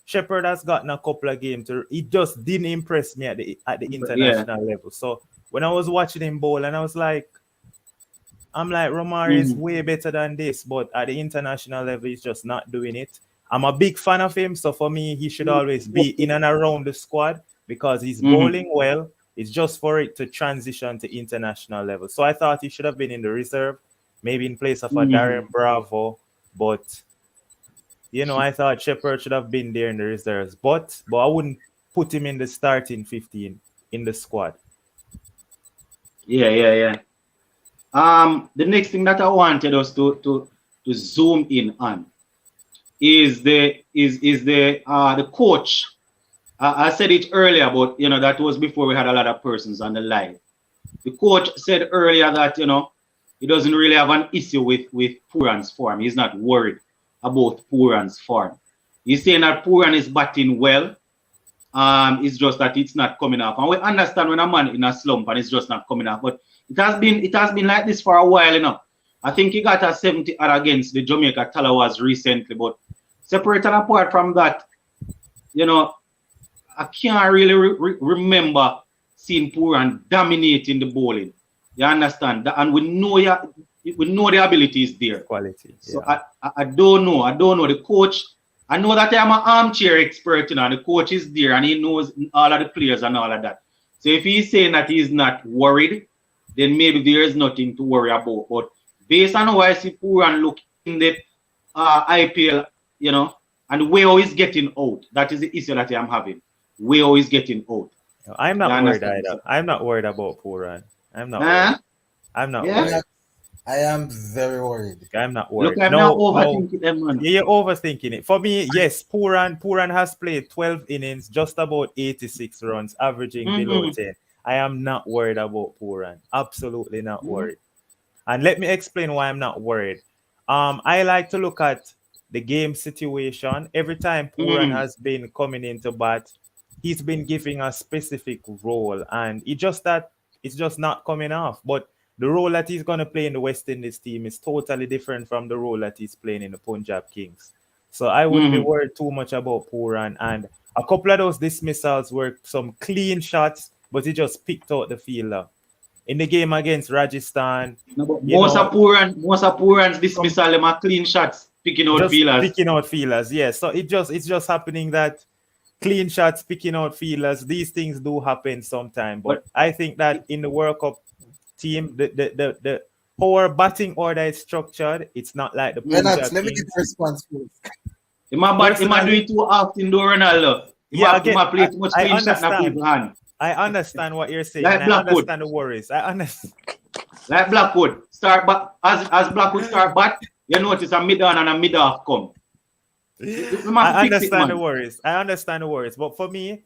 Shepherd has gotten a couple of games. He just didn't impress me at the international level. So when I was watching him bowl, and I'm like, Romario is way better than this, but at the international level, he's just not doing it. I'm a big fan of him, so for me, he should always be in and around the squad because he's bowling well. It's just for it to transition to international level. So I thought he should have been in the reserve, maybe in place of a Darren Bravo, but I thought Shepherd should have been there in the reserves, but I wouldn't put him in the starting 15 in the squad. Yeah. The next thing that I wanted us to zoom in on is the coach. I said it earlier, but that was before we had a lot of persons on the live. The coach said earlier that he doesn't really have an issue with Pooran's form. He's not worried about Pooran's form. He's saying that Pooran is batting well. It's just that it's not coming off. And we understand when a man in a slump and it's just not coming off. But it has been like this for a while, I think he got a 70 odd against the Jamaica Talawas recently. But separate and apart from that, I can't really remember seeing Pooran dominating the bowling You understand? And we know the ability is there. Quality. So Yeah. I don't know. I don't know. The coach, I know that I'm an armchair expert, you know, the coach is there and he knows all of the players and all of that. So if he's saying that he's not worried, then maybe there is nothing to worry about. But based on how I see Puran look in the IPL, you know, and where he's getting out, that is the issue that I'm having. Where he's getting out. I'm not You worried understand? either. I'm not worried about Puran. I'm not Huh? worried. I'm not Yeah. worried. I am very worried. I'm not worried. Look, I'm not overthinking them, man. Yeah, you're overthinking it. For me, yes, Puran has played 12 innings, just about 86 runs, averaging below 10. I am not worried about Puran. Absolutely not worried. And let me explain why I'm not worried. I like to look at the game situation. Every time Puran has been coming into bat, he's been giving a specific role, and it's just not coming off. But the role that he's going to play in the West Indies team is totally different from the role that he's playing in the Punjab Kings. So I wouldn't be worried too much about Puran. And a couple of those dismissals were some clean shots, but he just picked out the fielder. In the game against Rajasthan, no, but most of Puran's dismissal, them are clean shots, picking out fielders. Picking out fielders, yes. So it's just happening that clean shots, picking out fielders, these things do happen sometime. But I think that in the World Cup team, the how our batting order is structured, it's not like the Let me get the response first. He might do it too often, though, Ronaldo. He might play too much clean shot in people's hand. I understand what you're saying. Like I Blackwood. understand the worries. I understand. Like Blackwood, start back as Blackwood start back, you notice a mid on and a mid off come. I understand the worries. I understand the worries. But for me,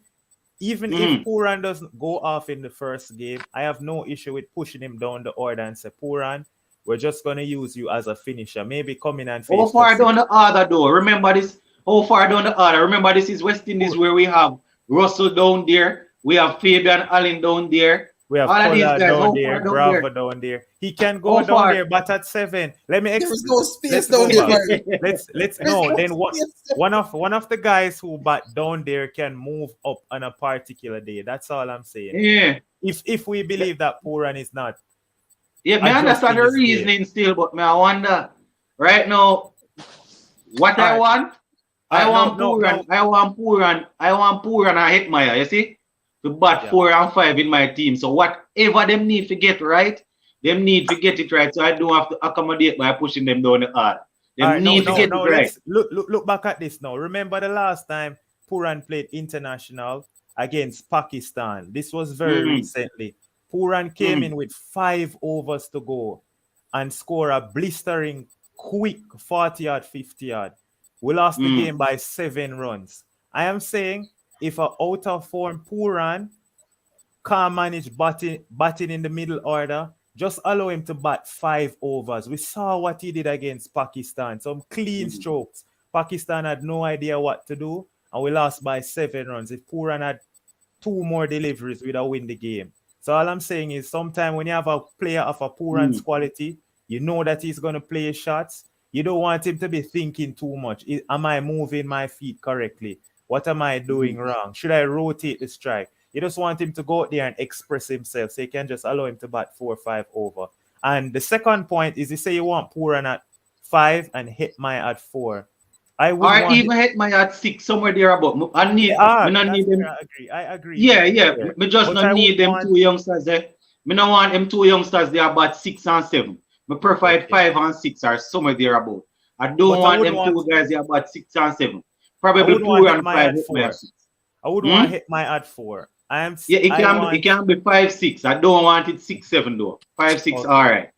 even if Puran doesn't go off in the first game, I have no issue with pushing him down the order and say, Puran, we're just going to use you as a finisher. Maybe come in and face. How far down the order, though? Remember this. How far down the order? Remember, this is West Indies where we have Russell down there. We have Fabian Allen down there. We have Pollard down there, Bravo down there. He can go down there, but at 7. Let me There was no space down there. Let's know. Then one of the guys who bat down there can move up on a particular day. That's all I'm saying. Yeah. If we believe that Puran is not. Yeah, I understand the reasoning still, but I wonder right now what I want. I want Puran. I want Puran and Hetmeyer, you see? To bat 4 and 5 in my team. So whatever them need to get right, them need to get it right. So I don't have to accommodate by pushing them down the order. They need to get it right. Look back at this now. Remember the last time Puran played international against Pakistan. This was very recently. Puran came in with 5 overs to go and score a blistering quick 40-yard, 50-yard. We lost the game by 7 runs. I am saying, if an out of form Puran can't manage batting in the middle order, just allow him to bat 5 overs. We saw what he did against Pakistan. Some clean strokes. Pakistan had no idea what to do, and we lost by 7 runs. If Puran had 2 more deliveries, we'd have win the game. So all I'm saying is, sometime when you have a player of a Puran's quality, you know that he's going to play shots. You don't want him to be thinking too much. Am I moving my feet correctly? What am I doing wrong? Should I rotate the strike? You just want him to go out there and express himself, so you can just allow him to bat 4 or 5 over. And the second point is, you say you want Puran at 5 and Hetmeyer at 4. Or even Hetmeyer at 6, somewhere there about. I need them. I agree. Yeah. Me just not need them 2 youngsters there. Me don't want them 2 youngsters there about 6 and 7. Me prefer 5 and 6 or somewhere there about. I don't want them 2 guys there about 6 and 7. Probably 4 and 5. I would want Hetmeyer at 4. It can be 5, 6. I don't want it 6, 7 though. 5, 6, all right.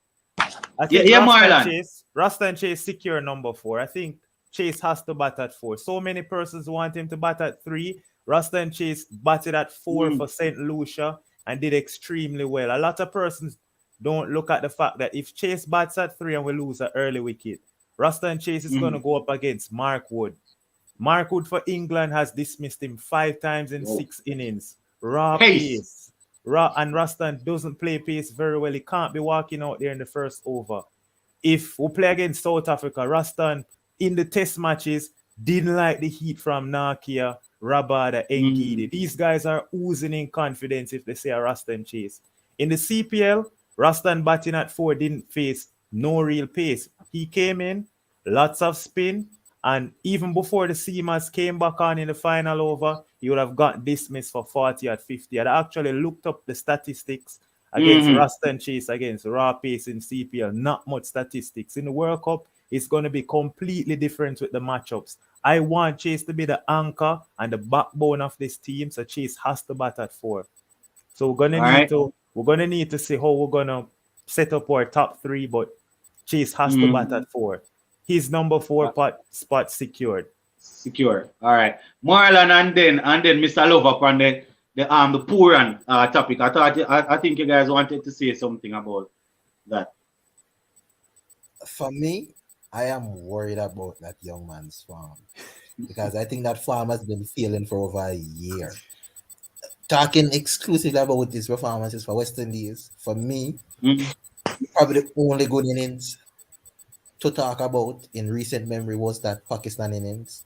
Marlon. Rasta and Chase secure number 4. I think Chase has to bat at 4. So many persons want him to bat at 3. Rasta and Chase batted at 4 for St. Lucia and did extremely well. A lot of persons don't look at the fact that if Chase bats at 3 and we lose an early wicket, Rasta and Chase is going to go up against Mark Wood. Mark Wood for England has dismissed him 5 times in 6 innings. Raw pace. And Ruston doesn't play pace very well. He can't be walking out there in the first over. If we play against South Africa, Ruston in the test matches didn't like the heat from Nakia, Rabada, Ngidi. These guys are oozing in confidence if they say a Ruston Chase. In the CPL, Raston batting at 4 didn't face no real pace. He came in, lots of spin, and even before the seamers came back on in the final over, he would have got dismissed for 40 at 50. I actually looked up the statistics against Raston Chase, against raw pace in CPL. Not much statistics. In the World Cup, it's going to be completely different with the matchups. I want Chase to be the anchor and the backbone of this team, so Chase has to bat at 4. So we're gonna need to see how we're gonna set up our top 3, but Chase has to bat at 4. His number 4 spot secured. Secure. All right. Marlon and then Mr. Love up on the Puran topic. I think you guys wanted to say something about that. For me, I am worried about that young man's farm because I think that farm has been failing for over a year. Talking exclusively about his performances for West Indies, for me, probably the only good innings to talk about in recent memory was that Pakistan innings.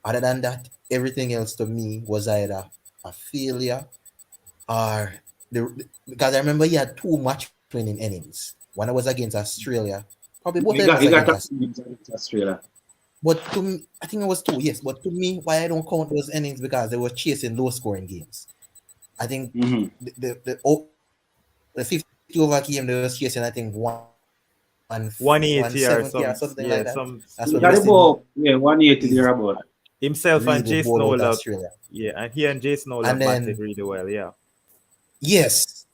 Other than that, everything else to me was either a failure or because I remember he had 2 match-winning innings. One was against Australia. Probably both of them against Australia. But to me, I think it was 2, yes. But to me, why I don't count those innings because they were chasing low-scoring games. I think the 50 over game they was chasing, I think 180 or something like that. That's what 180 there about. Himself really and Jason Nola. Yeah, and he and Jason Nola batted really well, yeah. Yes,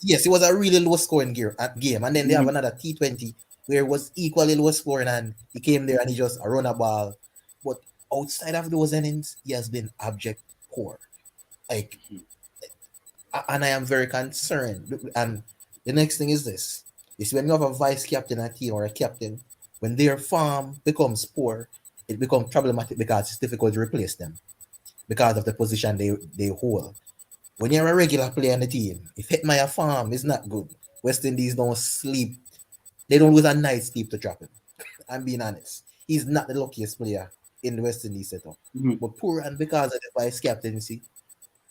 it was a really low scoring game. And then they have another T20 where it was equally low scoring and he came there and he just run a ball. But outside of those innings, he has been abject poor. And I am very concerned. And the next thing is this. Is when you have a vice captain at a team or a captain, when their farm becomes poor, it becomes problematic because it's difficult to replace them because of the position they hold. When you're a regular player on the team, if Hetmeyer farm is not good, West Indies don't sleep. They don't lose a night's sleep to drop him. I'm being honest. He's not the luckiest player in the West Indies setup. But poor and because of the vice captaincy,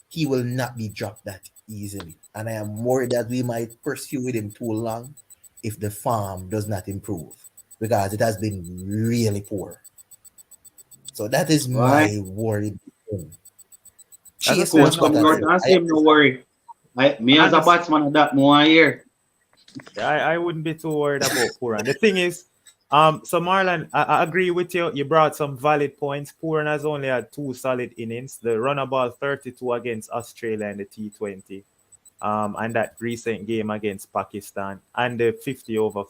he will not be dropped that easily. And I am worried that we might pursue with him too long if the farm does not improve because it has been really poor. So that is my worry. That's no worry. Me as a batsman, that more here. I wouldn't be too worried about Puran. The thing is, so Marlon, I agree with you. You brought some valid points. Puran has only had 2 solid innings. The runner ball 32 against Australia in the T20. And that recent game against Pakistan. And the 50 over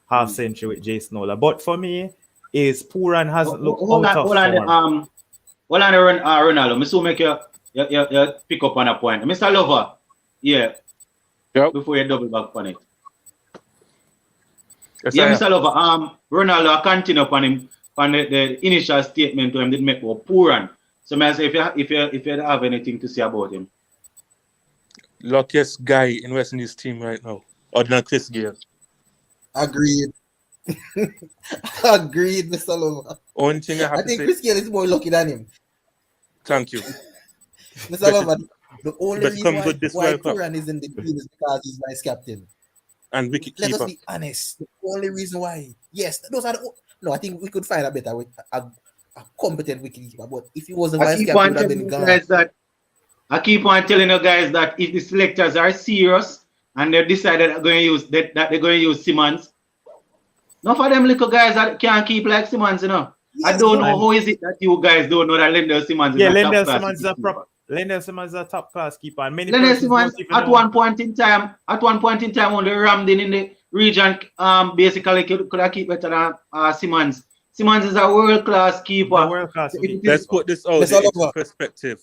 half century with Jason Nola. But for me, is Puran hasn't looked out of form. Hold on, Ronaldo. I still make you pick up on a point. Mr. Lover, yeah. Yep. Before you double back on it. Yes, yeah, Mr. Lover. Ronaldo, I continue upon him on the initial statement to him did make about Puran. So may I say if you have anything to say about him. Luckiest guy in West Indies team right now. Other than Chris Gale. Agreed. Agreed, Mr. Lover. Only thing I think Chris Gale is more lucky than him. Thank you. Mr. Lover, the only reason why Puran is in the team is because he's vice captain. And wicket keeper. Let us be honest. The only reason why, yes, those are no, I think we could find a better with a competent wicket keeper. But if he was a vice captain, would have been gone. I keep on telling you guys that if the selectors are serious and they decided they're going to use that they're going to use Simmons, none of them little guys that can't keep like Simmons, you know. Yes, I don't know how is it that you guys don't know that Lendl Simmons is a top class. Lendl Simmons is a top class keeper. And many Lendl Simmons at one point in time, only Ramdin in the region basically could have keep better than Simmons. Simmons is a world class keeper. Let's put this out into perspective.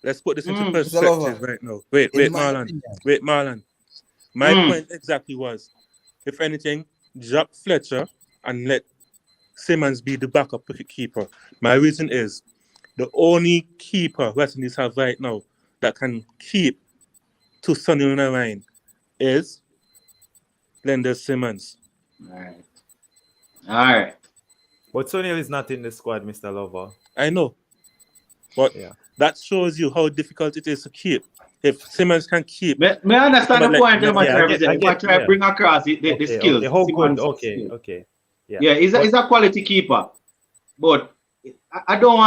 Let's put this into perspective right now. Wait, Marlon. My point exactly was, if anything, drop Fletcher and let Simmons be the backup wicket keeper. My reason is the only keeper West Indies have right now that can keep to Sunny on the line is Lendl Simmons. All right. But Sunil is not in the squad, Mr. Lover. I know. But that shows you how difficult it is to keep. if Simmons can keep, May I understand the point I'm yeah, trying to bring across the skills. Okay, how good? Simmons' Okay, skills. okay. Yeah, he's a quality keeper, but I don't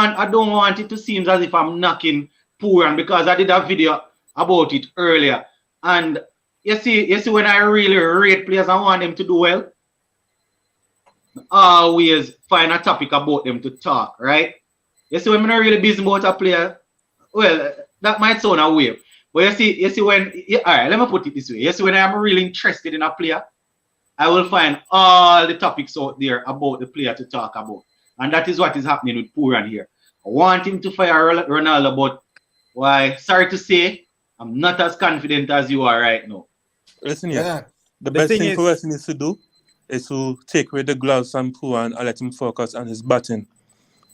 want it to seem as if I'm knocking Puran, because I did a video about it earlier. And you see when I really rate players, I want them to do well. I always find a topic about them to talk, right? You see when I'm not really busy about a player, well, that might sound a weird. But you see when, all right, let me put it this way. You see when I'm really interested in a player, I will find all the topics out there about the player to talk about. And that is what is happening with Puran here. I want him to fire Ronaldo, but why? Sorry to say, I'm not as confident as you are right now. Listen here. Yeah. The best thing for West needs to do is to take away the gloves from Puran and let him focus on his batting.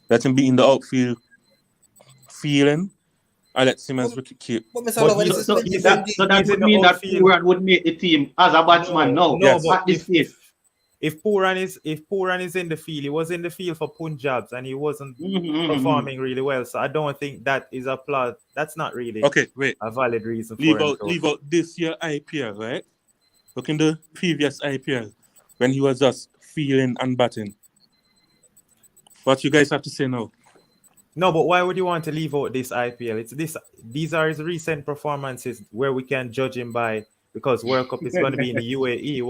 Let him be in the outfield feeling, and let Simmons keep. So that would mean that Puran would make the team as a batsman now. No, yes. but if Puran is in the field, he was in the field for Punjabs and he wasn't performing really well. So I don't think that is a plot. That's not really a valid reason for him. Leave out this year IPL, right? Look in the previous IPL when he was just feeling and batting. What you guys have to say now? No, but why would you want to leave out this IPL? These are his recent performances where we can judge him by, because World Cup is going to be in the UAE.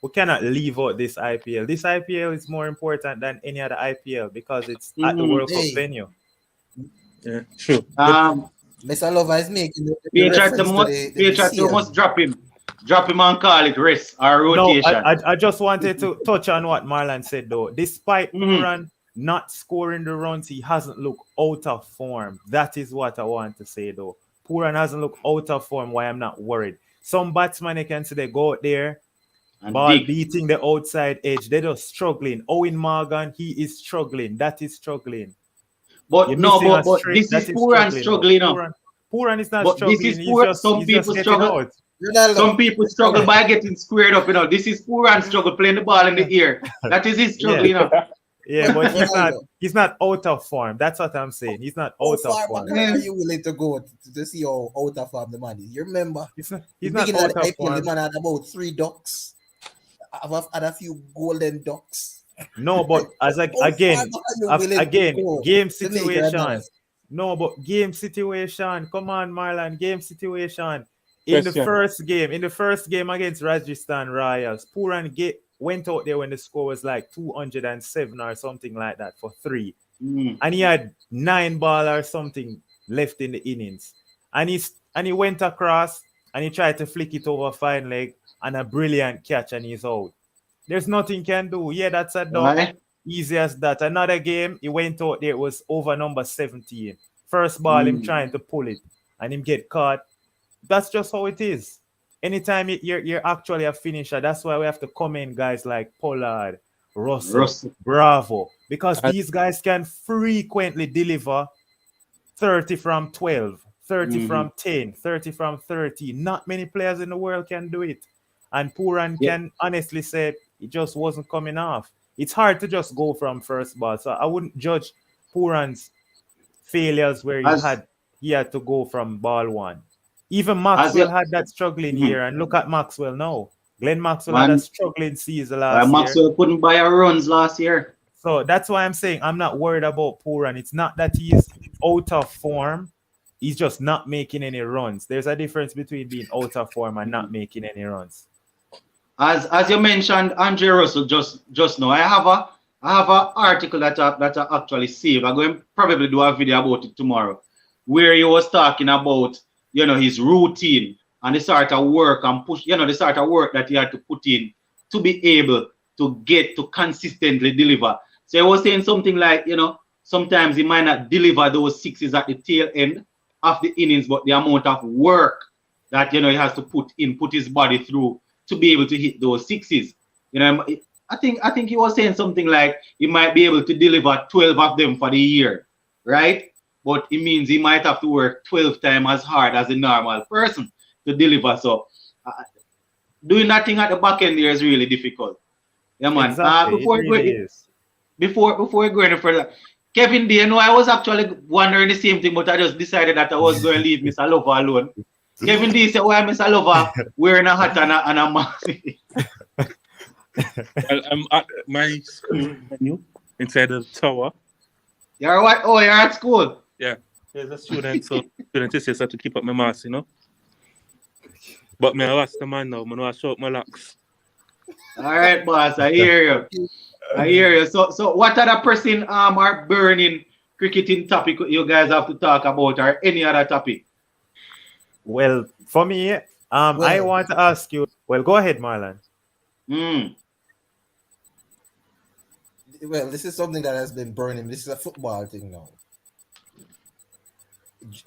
We cannot leave out this IPL. This IPL is more important than any other IPL because it's at the World Cup venue. Yeah, sure. Mr. Lover is making the Patriots must drop him and call it rest or rotation. No, I just wanted to touch on what Marlon said though. Despite Puran not scoring the runs, he hasn't looked out of form. That is what I want to say though. Puran hasn't looked out of form. Why I'm not worried. Some batsmen, you can see they go out there, and ball beating the outside edge. They're just struggling. Owen Morgan, he is struggling. That is struggling. But this is Puran struggling now. Puran is not struggling. This is some people struggle. Some people struggle by getting squared up. This is Puran struggle playing the ball in the air. That is his struggle. Yeah, but he's not out of form. That's what I'm saying. He's not out of form. Where are you willing to go to see how out of form the man is? You remember? He's not out of form. The man had about 3 ducks. I've had a few golden ducks. No, but game situation. No, but game situation. Come on, Marlon. Game situation. In the first game against Rajasthan Royals, Puran went out there when the score was like 207 or something like that for 3. And he had 9 ball or something left in the innings. And he went across and he tried to flick it over fine leg and a brilliant catch and he's out. There's nothing can do. Yeah, that's a done. Easy as that. Another game, he went out there, it was over number 17. First ball, him trying to pull it and him get caught. That's just how it is. Anytime you're actually a finisher, that's why we have to come in guys like Pollard, Russell, Bravo, because these guys can frequently deliver 30 from 12, 30 from 10, 30 from 13. Not many players in the world can do it. And Puran can honestly say it just wasn't coming off. It's hard to just go from first ball. So I wouldn't judge Puran's failures where he had to go from ball 1. Even Maxwell had that struggling year, and look at Maxwell now. Glenn Maxwell had a struggling season last year. Maxwell couldn't buy a runs last year. So that's why I'm saying I'm not worried about Puran. It's not that he's out of form. He's just not making any runs. There's a difference between being out of form and not making any runs. As you mentioned, Andre Russell just now, I have an article that I actually saved. I'm going to probably do a video about it tomorrow, where he was talking about his routine and the sort of work and push, the sort of work that he had to put in to be able to get to consistently deliver. So I was saying something like, sometimes he might not deliver those 6s at the tail end of the innings, but the amount of work that, he has to put his body through to be able to hit those 6s. I think he was saying something like he might be able to deliver 12 of them for the year, right? But it means he might have to work 12 times as hard as a normal person to deliver. So doing that thing at the back end there is really difficult. Yeah, man. Exactly. Before we go any further, Kevin D, you know, I was actually wondering the same thing, but I just decided that I was going to leave Mr. Lover alone. Kevin D said, why Mr. Lover wearing a hat and a mask? I'm at my school menu inside the tower. You're what? Oh, you're at school? Yeah. There's a student, so student is just have to keep up my mask, you know. But me, I was the man now. I know I show up my locks. All right, boss. I hear you. I hear you. So what other person are burning cricketing topic you guys have to talk about, or any other topic? Well, for me, I want to ask you. Well, go ahead, Marlon. Well, this is something that has been burning. This is a football thing now.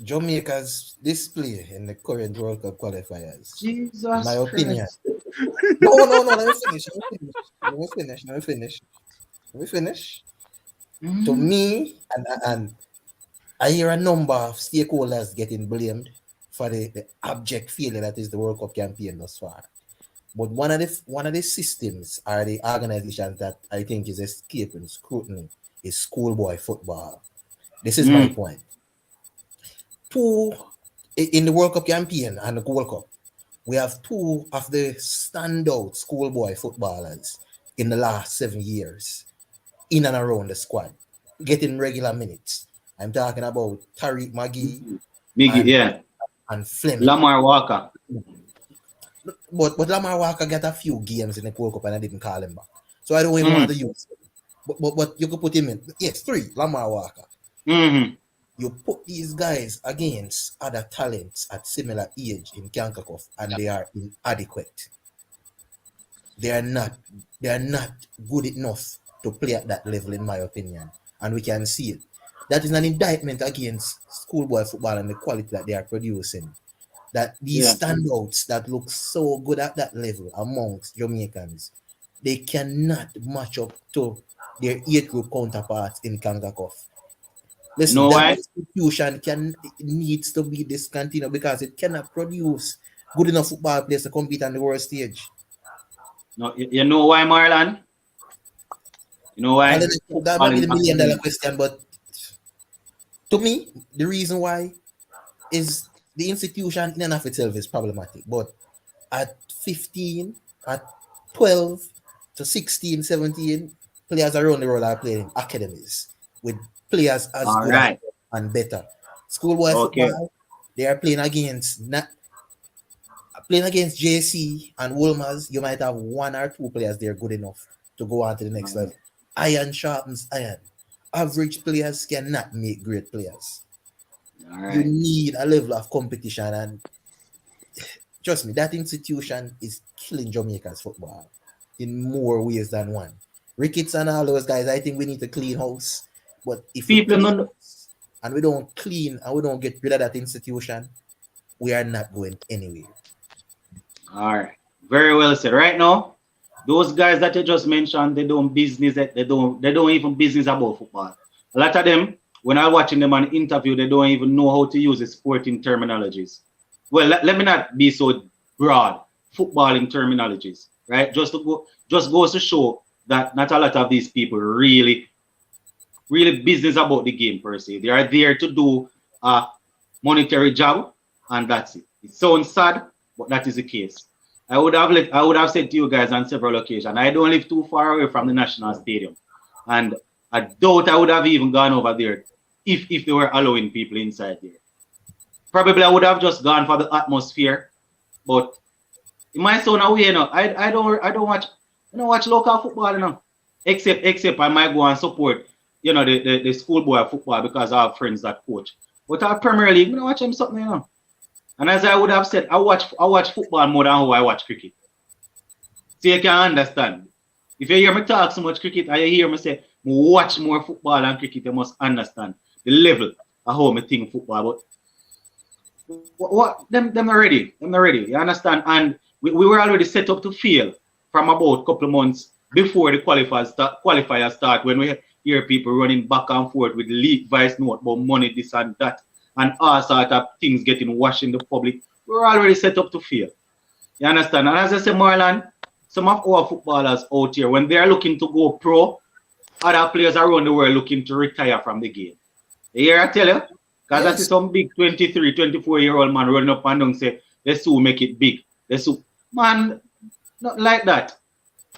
Jamaica's display in the current World Cup qualifiers. Jesus in my opinion. Christ. No. Let me finish. To me, and I hear a number of stakeholders getting blamed for the abject failure that is the World Cup campaign thus far. But one of the systems or the organizations that I think is escaping scrutiny is schoolboy football. This is my point. In the World Cup campaign and the Gold Cup, we have two of the standout schoolboy footballers in the last 7 years in and around the squad, getting regular minutes. I'm talking about Tariq McGee and Fleming. Lamar Walker. But Lamar Walker got a few games in the World Cup and I didn't call him back. So I don't even want to use him. But you could put him in. Yes, 3, Lamar Walker. You put these guys against other talents at similar age in Kankakov and they are inadequate. They are not good enough to play at that level, in my opinion. And we can see it. That is an indictment against schoolboy football and the quality that they are producing. That these standouts that look so good at that level amongst Jamaicans, they cannot match up to their age group counterparts in Kankakov. Listen, that institution needs to be discontinued because it cannot produce good enough football players to compete on the world stage. No, you know why, Marlon? You know why? That might be the $1 million question, but to me, the reason why is the institution in and of itself is problematic. But at 15, at 12 to 16, 17, players around the world are playing in academies with players as good and better. Schoolboy football, they are playing against JC and Wolmers. You might have 1 or 2 players there good enough to go on to the next level. Iron sharpens iron. Average players cannot make great players. You need a level of competition, and trust me, that institution is killing Jamaica's football in more ways than one. Ricketts and all those guys, I think we need to clean house. But if we don't clean and we don't get rid of that institution, we are not going anywhere. All right, very well said. Right now, those guys that you just mentioned, they don't even business about football. A lot of them, when I'm watching them on interview, they don't even know how to use the sporting terminologies. Well, let me not be so broad. Footballing terminologies, right? Just goes to show that not a lot of these people really business about the game per se. They are there to do a monetary job, and that's it. It sounds sad, but that is the case. I would have said to you guys on several occasions, I don't live too far away from the National Stadium, and I doubt I would have even gone over there if they were allowing people inside there. Probably I would have just gone for the atmosphere, but it might sound away, you know. I don't watch local football, you know, except I might go and support, you know, the schoolboy football because I have friends that coach. But our Premier League, I don't watch them something, you know. And as I would have said, I watch football more than how I watch cricket. So you can understand. If you hear me talk so much cricket, and you hear me say, watch more football than cricket, you must understand the level of how I think football. But them are ready. Them are ready. You understand? And we were already set up to fail from about a couple of months before the qualifiers start, when we hear people running back and forth with leaked voice note about money, this and that, and all sort of things getting washed in the public. We're already set up to fail. You understand? And as I say, Marlon, some of our footballers out here, when they're looking to go pro, other players around the world looking to retire from the game. You hear I tell you? Because I see some big 23, 24-year-old man running up and down say, let's soon make it big. Let's soon. Man, not like that.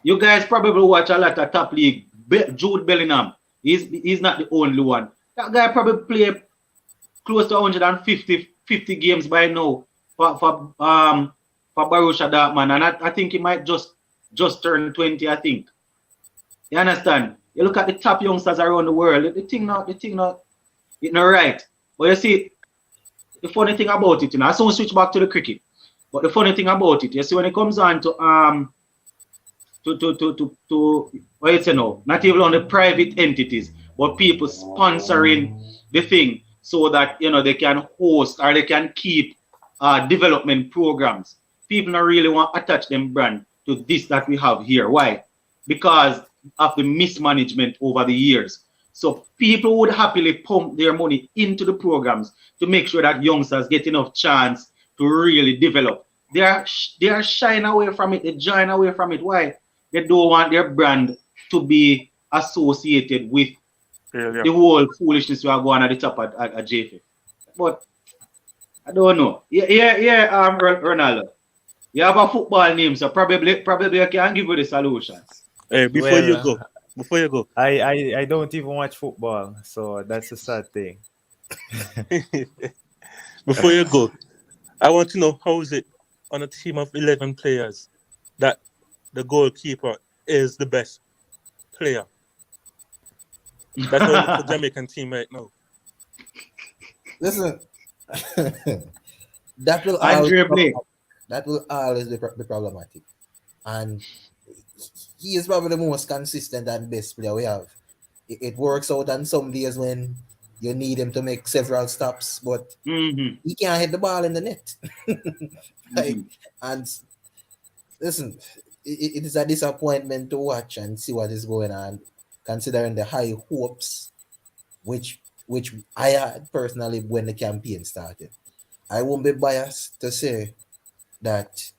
You guys probably watch a lot of top league. Jude Bellingham, he's not the only one. That guy probably play close to 150 games by now for Borussia Dortmund, and I think he might just turn 20. I think. You understand? You look at the top youngsters around the world. The thing not it's not right. But you see, the funny thing about it, I soon switch back to the cricket. But the funny thing about it, you see, when it comes on to what you say now, not even on the private entities, but people sponsoring the thing so that they can host or they can keep development programs. People don't really want to attach them brand to this that we have here. Why? Because of the mismanagement over the years. So people would happily pump their money into the programs to make sure that youngsters get enough chance to really develop. They are shying away from it. They're shying away from it. Why? They don't want their brand to be associated with the whole foolishness we are going at the top at JFF. But I don't know. Ronaldo. You have a football name, so probably I can give you the solutions. Hey, before you go. I don't even watch football, so that's a sad thing. Before you go, I want to know, how is it on a team of 11 players that the goalkeeper is the best player? That's the Jamaican team right now. Listen, that will always be problematic. And he is probably the most consistent and best player we have. It works out on some days when you need him to make several stops, but he can't hit the ball in the net. And listen, it is a disappointment to watch and see what is going on, considering the high hopes which I had personally when the campaign started. I won't be biased to say that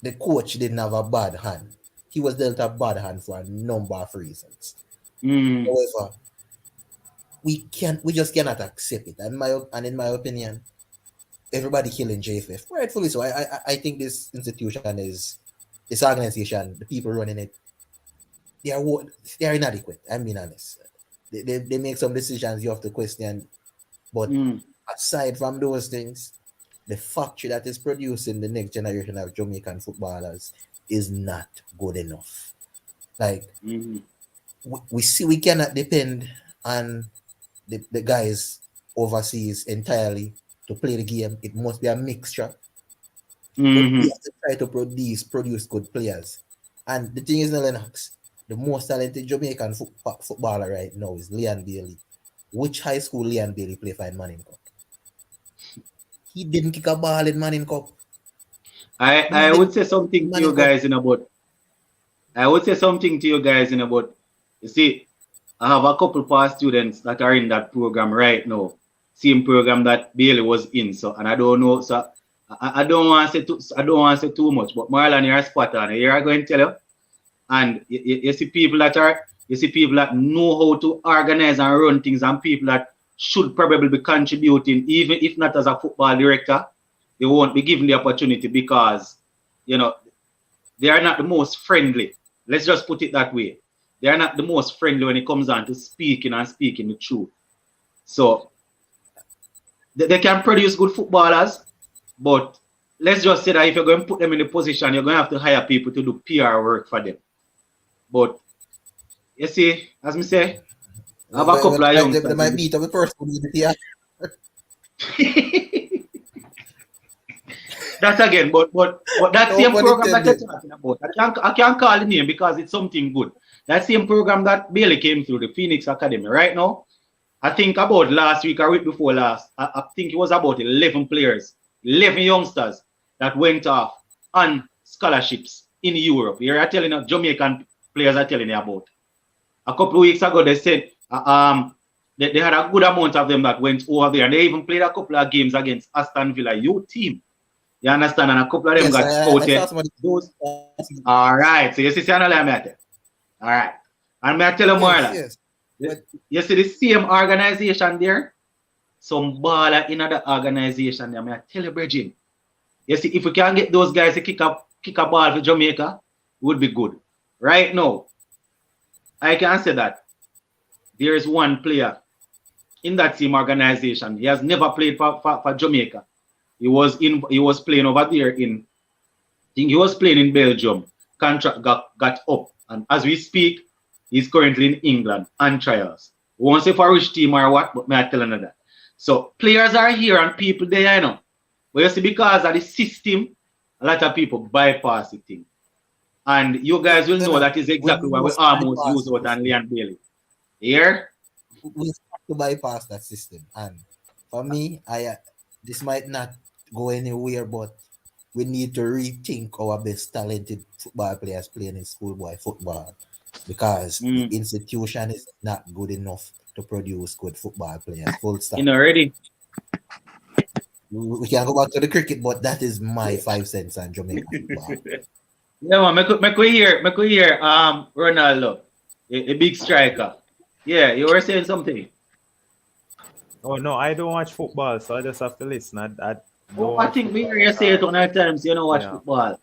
the coach didn't have a bad hand. He was dealt a bad hand for a number of reasons. However, we just cannot accept it. And in my opinion, everybody killing JFF, rightfully so. I think this institution this organization, the people running it, they are inadequate. I'm being honest. They make some decisions you have to question. But aside from those things, the factory that is producing the next generation of Jamaican footballers is not good enough. Like we cannot depend on the guys overseas entirely to play the game. It must be a mixture. But we have to try to produce good players. And the thing is, Lennox, the most talented Jamaican footballer right now is Leon Bailey. Which high school Leon Bailey play for in Manning Cup? He didn't kick a ball in Manning Cup. I would say something to you guys in about. You see, I have a couple past students that are in that program right now. Same program that Bailey was in. So, and I don't know. So I don't want to say too much. But Marlon, you're spot on. Here I'm going to tell you. And you see people that know how to organize and run things, and people that should probably be contributing, even if not as a football director, they won't be given the opportunity because, they are not the most friendly. Let's just put it that way. They are not the most friendly when it comes on to speaking the truth. So they can produce good footballers, but let's just say that if you're going to put them in a position, you're going to have to hire people to do PR work for them. But you see, as me say, I have a couple of youngsters. They might beat up the person with the PR. That's again, but that same program that you're talking about, I can't call the name because it's something good. That same program that Bailey came through, the Phoenix Academy, right now, I think about last week or week before last, I think it was about 11 players, 11 youngsters that went off on scholarships in Europe. Here I'm telling you, Jamaican players are telling you about. A couple of weeks ago, they said they had a good amount of them that went over there, and they even played a couple of games against Aston Villa youth team. You understand? And a couple of them got scouted. All right. So you see, all right. And may I tell you, Marla, Yes. you see the same organization there? Some baller in other organization there. May I tell you, Bridget, you see, if we can get those guys to kick a ball for Jamaica, it would be good. Right now, I can say that there is one player in that same organization. He has never played for Jamaica. He was playing over there I think he was playing in Belgium. Contract got up, and as we speak, he's currently in England on trials. We won't say for which team or what, but may I tell you that. So players are here and people there, you know. But you see, because of the system, a lot of people bypass the thing. And you guys will know that is exactly what we almost use out on Leon Bailey. Here? We have to bypass that system. And for me, this might not go anywhere, but we need to rethink our best talented football players playing in schoolboy football, because the institution is not good enough to produce good football players. Full stop. You know, ready? We can go back to the cricket, but that is my 5 cents on Jamaican football. Yeah, man, me could hear Ronaldo, a big striker. Yeah, you were saying something. Oh no, I don't watch football, so I just have to listen. I think we hear you say it on our times. You don't watch football.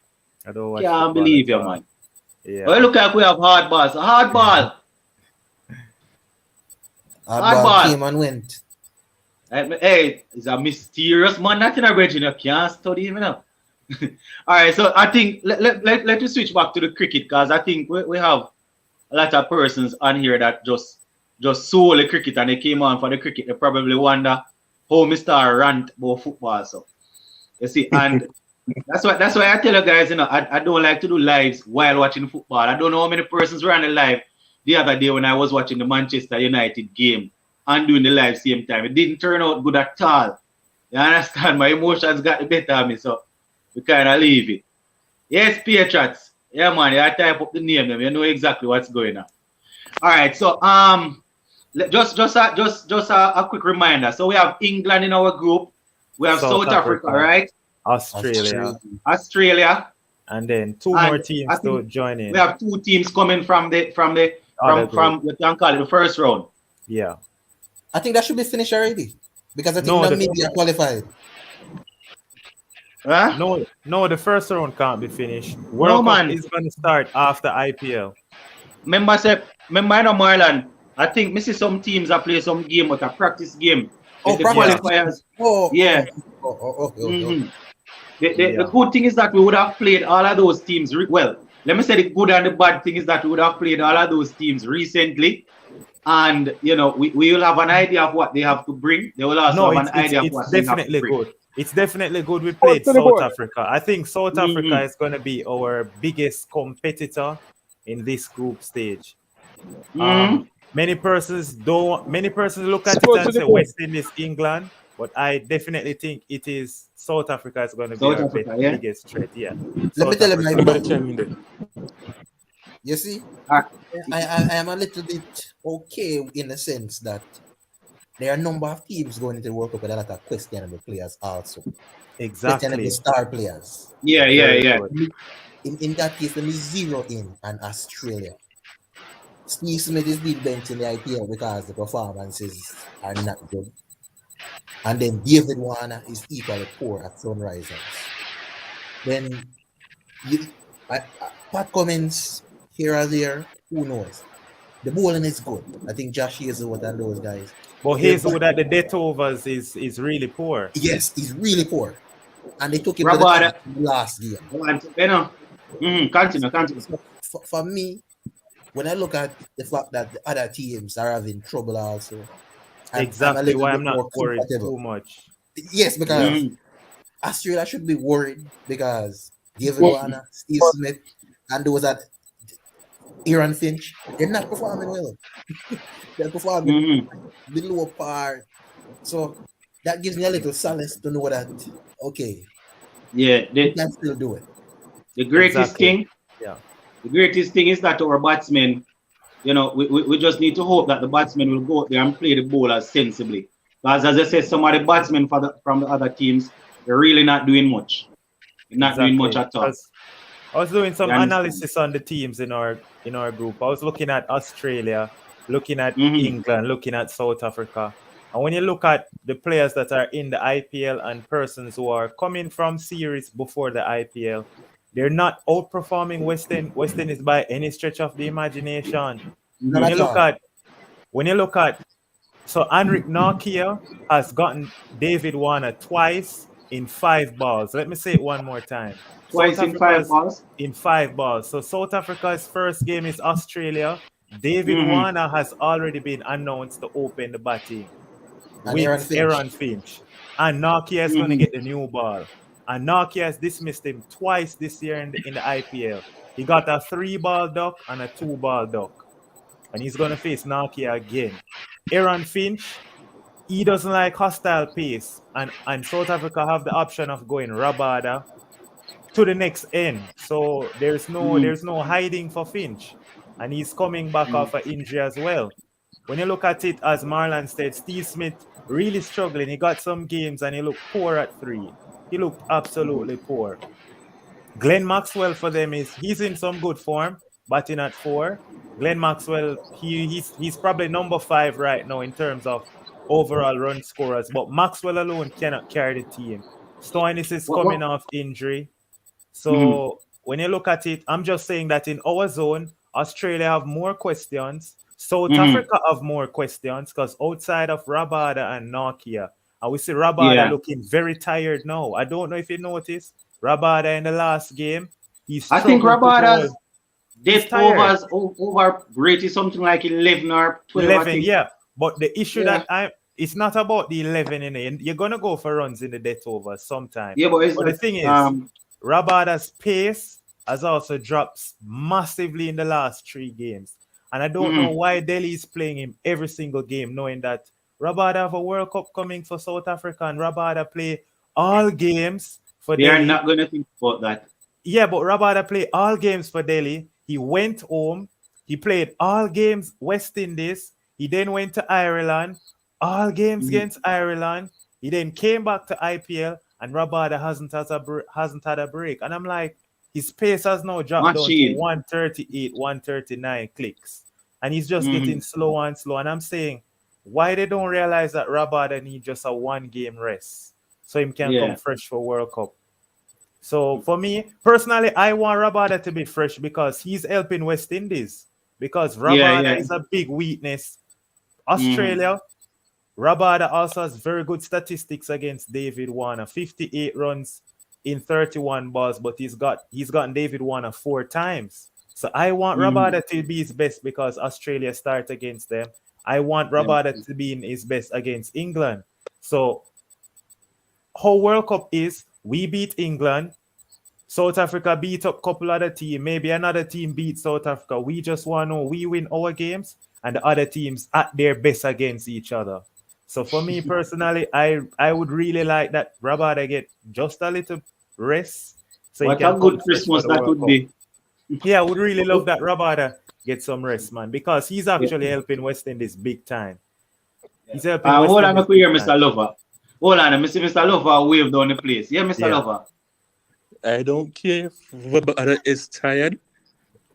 I don't watch. Can't believe you, man. Yeah. Well, look like we have hard balls. So hard ball. Hard ball came and went. Hey, it's a mysterious man. Not in a region you can't study him, you know. All right, so I think let us switch back to the cricket, because I think we have a lot of persons on here that just saw the cricket and they came on for the cricket. They probably wonder how Mr. rant about football. So you see, and that's why I tell you guys, you know, I don't like to do lives while watching football. I don't know how many persons were on the live the other day when I was watching the Manchester United game and doing the live same time. It didn't turn out good at all. You understand? My emotions got the better of me, so we kind of leave it. Yes, Patriots. Yeah, man, you type up the name them. You know exactly what's going on. All right, so just a quick reminder. So we have England in our group. We have South Africa, right? Australia. And then two more teams to join in. We have 2 teams coming from you can call it the first round. Yeah. I think that should be finished already, because I think Namibia qualified. Huh? No, the first round can't be finished. World Cup is going to start after IPL. Remember, Marlon, I think me see some teams that play some game, but a practice game. Oh, qualifiers. Oh, yeah. The good thing is that we would have played all of those teams. Well, let me say the good and the bad thing is that we would have played all of those teams recently. And, you know, we will have an idea of what they have to bring. They will also have an idea of what they have to bring. Good. It's definitely good we played South Africa. I think South Africa is going to be our biggest competitor in this group stage. Many persons look at it and say West Indies, England, but I definitely think it is South Africa is going to be our biggest threat. Yeah. Let me tell you, my brother. You see, I am a little bit okay in the sense that there are a number of teams going into the World Cup with a lot of questionable players also. Exactly. Questionable star players. Yeah. In that case, let me zero in on Australia. Steve Smith is being benched in the IPL because the performances are not good. And then David Warner is equally poor at Sunrisers. Then Pat Cummins here or there, who knows? The bowling is good. I think Josh Hazelwood and those guys. But Hazelwood at the death overs is really poor. Yes, he's really poor. And they took him to the last game. Continue. For me, when I look at the fact that the other teams are having trouble also, exactly why I'm not worried too much. Yes, because Australia should be worried because David Warner, Steve Smith, and those that Aaron Finch, they're not performing well. They're performing below par. So that gives me a little solace to know that, okay, they can still do it. The greatest thing is that our batsmen, you know, we just need to hope that the batsmen will go out there and play the bowlers sensibly. Because as I said, some of the batsmen from the other teams, they're really not doing much. They're not doing much at all. I was doing some You understand? analysis on the teams in our group. I was looking at Australia, looking at England, looking at South Africa. And when you look at the players that are in the IPL and persons who are coming from series before the IPL, they're not outperforming West Indies by any stretch of the imagination. When you look at, so Henrik Nokia has gotten David Warner twice in 5 balls. Let me say it one more time. Twice in 5 balls? In 5 balls. So South Africa's first game is Australia. David Warner has already been announced to open the batting with Aaron Finch. And Nokia is going to get the new ball. And Nokia has dismissed him twice this year in the IPL. He got a 3-ball duck and a 2-ball duck. And he's going to face Nokia again. Aaron Finch, he doesn't like hostile pace. And South Africa have the option of going Rabada to the next end. So there's no hiding for Finch. And he's coming back off an injury as well. When you look at it, as Marlon said, Steve Smith really struggling. He got some games and he looked poor at 3. He looked absolutely poor. Glenn Maxwell for them he's in some good form, batting at 4. Glenn Maxwell, he's probably number 5 right now in terms of overall run scorers. But Maxwell alone cannot carry the team. Stoinis is coming off injury. So when you look at it, I'm just saying that in our zone, Australia have more questions. South Africa have more questions because outside of Rabada and Nokia, and we see Rabada looking very tired now. I don't know if you noticed. Rabada in the last game, I think Rabada's death over rate is something like 11 or 12. 11, yeah. But the issue it's not about the 11 in it. You're going to go for runs in the death over sometime. Yeah, but the thing is, Rabada's pace has also dropped massively in the last 3 games. And I don't know why Delhi is playing him every single game, knowing that Rabada have a World Cup coming for South Africa and Rabada play all games for Delhi. They are not going to think about that. Yeah, but Rabada play all games for Delhi. He went home. He played all games West Indies. He then went to Ireland. All games against Ireland. He then came back to IPL and Rabada hasn't had a break. And I'm like, his pace has now dropped down to 138, 139 clicks. And he's just getting slower and slower. And I'm saying, why they don't realize that Rabada needs just a 1-game rest so he can come fresh for World Cup. So for me, personally, I want Rabada to be fresh because he's helping West Indies. Because Rabada is a big weakness. Australia, Rabada also has very good statistics against David Warner. 58 runs in 31 balls, but he's gotten David Warner 4 times. So I want Rabada to be his best because Australia start against them. I want Rabada to be in his best against England. So how World Cup is, we beat England. South Africa beat up a couple other teams. Maybe another team beat South Africa. We just want to know we win our games and the other teams at their best against each other. So for me personally, I would really like that Rabada get just a little rest. So what a good Christmas that would be. Yeah, I would really love that Rabada get some rest, man, because he's actually helping West Indies big time. He's helping West hold on, Indies I hear Mr. Lover. Hold on, Mr. Lover wave down the place. Yeah, Mr. Lover. I don't care if Rabada is tired.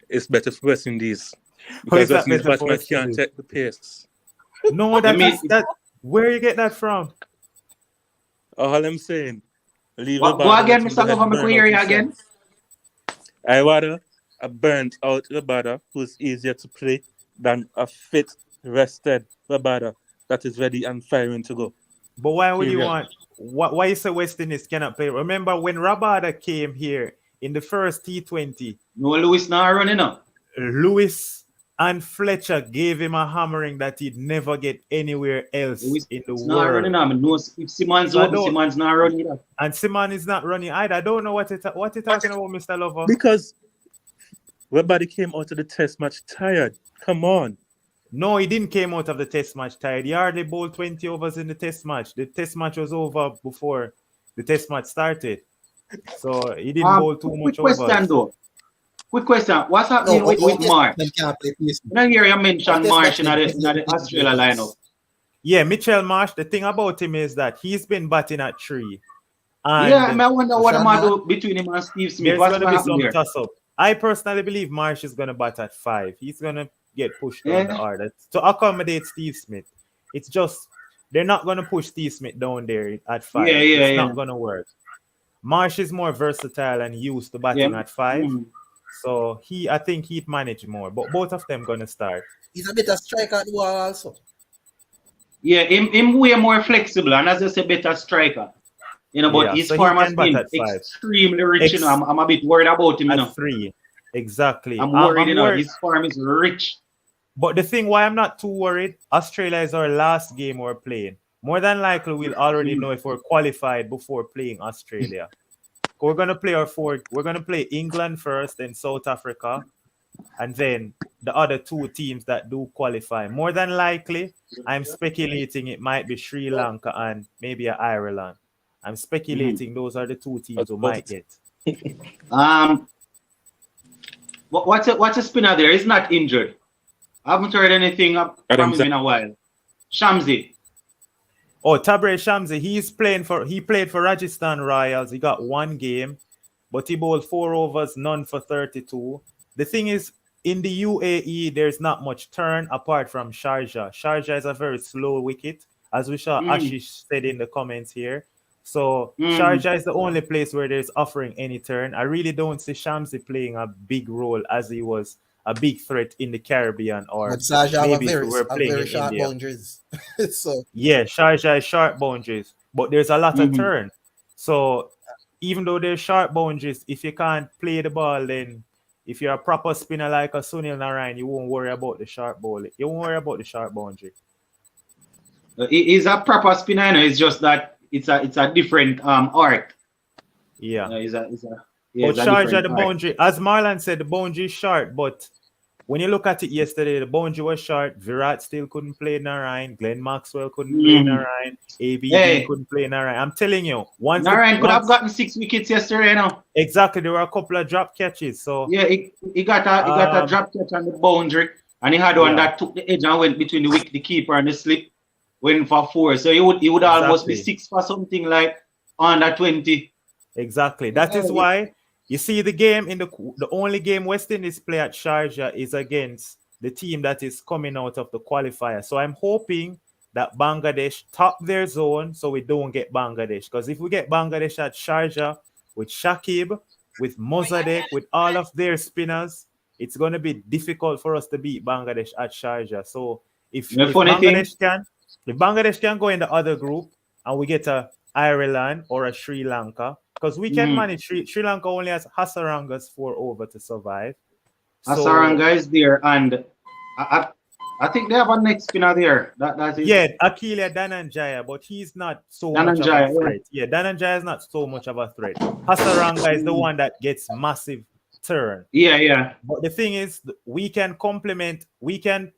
It's better for West Indies. Because West Indies batsmen can't take the pace. No, that where you get that from? All I'm saying. Go again, Mr. Lover, I'm hear you again. I rather a burnt out Rabada who's easier to play than a fit, rested Rabada that is ready and firing to go. But why would you want? Why you say West Indies cannot play? Remember when Rabada came here in the first T20? No, Lewis not running up. Lewis and Fletcher gave him a hammering that he'd never get anywhere else in the world. Not running up. No, if Simon's open, Simon's not running up. And Simon is not running either. I don't know what you're talking about, Mr. Lover. Because everybody came out of the test match tired. Come on. No, he didn't came out of the test match tired. He hardly bowled 20 overs in the test match. The test match was over before the test match started. So he didn't bowl too much overs. Quick question. What's happening with Marsh? I hear you mention Marsh in the Australia lineup. Yeah, Mitchell Marsh, the thing about him is that he's been batting at 3. Yeah, And I wonder So what I'm Sean gonna Marsh, do between him and Steve Smith. there's What's going to gonna be happen some there? toss up. I personally believe Marsh is going to bat at 5. He's going to get pushed down the Yeah. order to accommodate Steve Smith. It's just they're not going to push Steve Smith down there at 5. Yeah, yeah, It's yeah. not going to work. Marsh is more versatile and used to Yeah. batting at 5. Mm. So I think he'd manage more. But both of them going to start. he's a better striker at the wall also. Yeah, him way more flexible and as I say, better striker. You know, but Yeah, his so he form has can bat been at 5. extremely rich. You know, X I'm a bit worried about him. You at know, 3. Exactly. I'm worried. I'm You know, worried. his form is rich. But the thing why I'm not too worried, Australia is our last game we're playing. More than likely, we'll already know if we're qualified before playing Australia. We're gonna play we're gonna play England first, then South Africa, and then the other 2 teams that do qualify. More than likely, I'm speculating it might be Sri Lanka and maybe Ireland. I'm speculating those are the 2 teams who might get. What's a spinner there? He's not injured. I haven't heard anything from him in a while. Shamsi. Oh, Tabraiz Shamsi, he played for Rajasthan Royals. He got 1 game, but he bowled 4 overs, none for 32. The thing is, in the UAE, there's not much turn apart from Sharjah. Sharjah is a very slow wicket, as we saw Ashish said in the comments here. So Sharjah is the only place where there's offering any turn. I really don't see Shamsi playing a big role as he was a big threat in the Caribbean or But Sharjah maybe if have we were playing very in short India. boundaries. So Yeah, Sharjah is short boundaries, but there's a lot of turn. So even though there's short boundaries, if you can't play the ball, then if you're a proper spinner like a Sunil Narayan, you won't worry about the short ball. You won't worry about the short boundary. He's a proper spinner. You know, it's just that it's a different art. Yeah. But Sharjah, the boundary, as Marlon said, the boundary is short, but when you look at it yesterday, the boundary was short. Virat still couldn't play Narayan. Glenn Maxwell couldn't play Narayan. ABD couldn't play Narayan. I'm telling you, Narayan could have gotten 6 wickets yesterday, you know. Exactly, there were a couple of drop catches. So yeah, he got a drop catch on the boundary, and he had one that took the edge and went between the keeper and the slip, went for 4. So he would almost be 6 for something like under 20. Exactly. That is why you see the game in the only game West Indies play at Sharjah is against the team that is coming out of the qualifier. So I'm hoping that Bangladesh top their zone so we don't get Bangladesh. Because if we get Bangladesh at Sharjah with Shakib, with Mozadek, with all of their spinners, it's going to be difficult for us to beat Bangladesh at Sharjah. So if Bangladesh can go in the other group and we get a Ireland or a Sri Lanka, because we can manage. Sri Lanka only has Hasaranga's 4 over to survive. Hasaranga is there, and I think they have a next spinner there. That is Akila Dhananjaya, but he's not so much of a threat. Yeah, Dhananjaya is not so much of a threat. Hasaranga is the one that gets massive turn. Yeah. But the thing is, we can complement. We can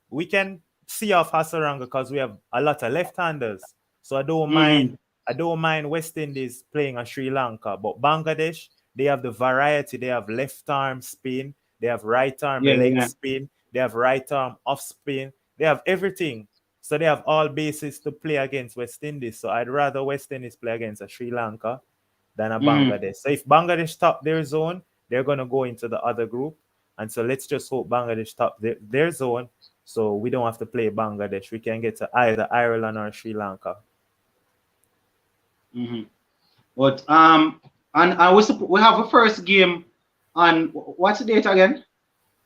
see off Hasaranga because we have a lot of left-handers. So I don't mind. I don't mind West Indies playing a Sri Lanka, but Bangladesh, they have the variety. They have left arm spin, they have right arm leg spin, they have right arm off spin, they have everything. So they have all bases to play against West Indies. So I'd rather West Indies play against a Sri Lanka than a Bangladesh. So if Bangladesh top their zone, they're going to go into the other group. And so let's just hope Bangladesh top their zone so we don't have to play Bangladesh. We can get to either Ireland or Sri Lanka. But and we have a first game on what's the date again?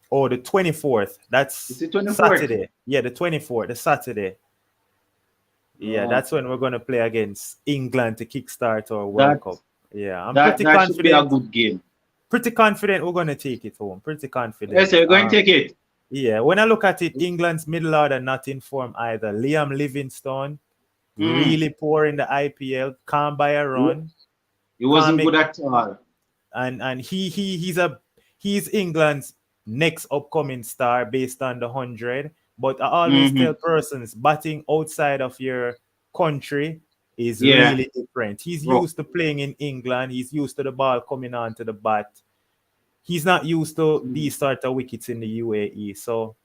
Oh, the 24th. That's the 24th? Saturday. Yeah, the 24th, the Saturday. Yeah, that's when we're going to play against England to kickstart our World Cup. Yeah, I'm pretty confident. Should be a good game. Pretty confident we're going to take it home. Pretty confident. Yes, we're going to take it. Yeah, when I look at it, England's middle order not in form either. Liam Livingstone, really poor in the IPL, can't buy a run. He wasn't good at all. And he's England's next upcoming star based on the 100. But I always tell persons batting outside of your country is really different. He's used to playing in England. He's used to the ball coming onto the bat. He's not used to these sort of wickets in the UAE. So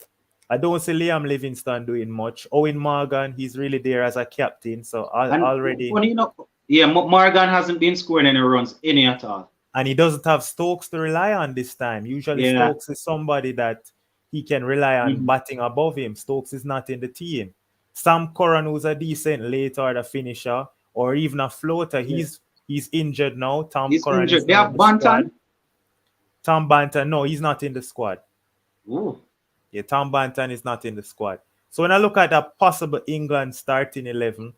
I don't see Liam Livingstone doing much. Owen Morgan, he's really there as a captain. So already. Funny enough, Yeah, Morgan hasn't been scoring any runs, any at all. And he doesn't have Stokes to rely on this time. Usually Yeah. Stokes is somebody that he can rely on batting above him. Stokes is not in the team. Sam Curran, who's a decent late order finisher, or even a floater, he's injured now. He's Curran injured. is They not have in the squad. Banton? Tom Banton, no, he's not in the squad. Ooh. Yeah, Tom Banton is not in the squad. So when I look at a possible England starting 11,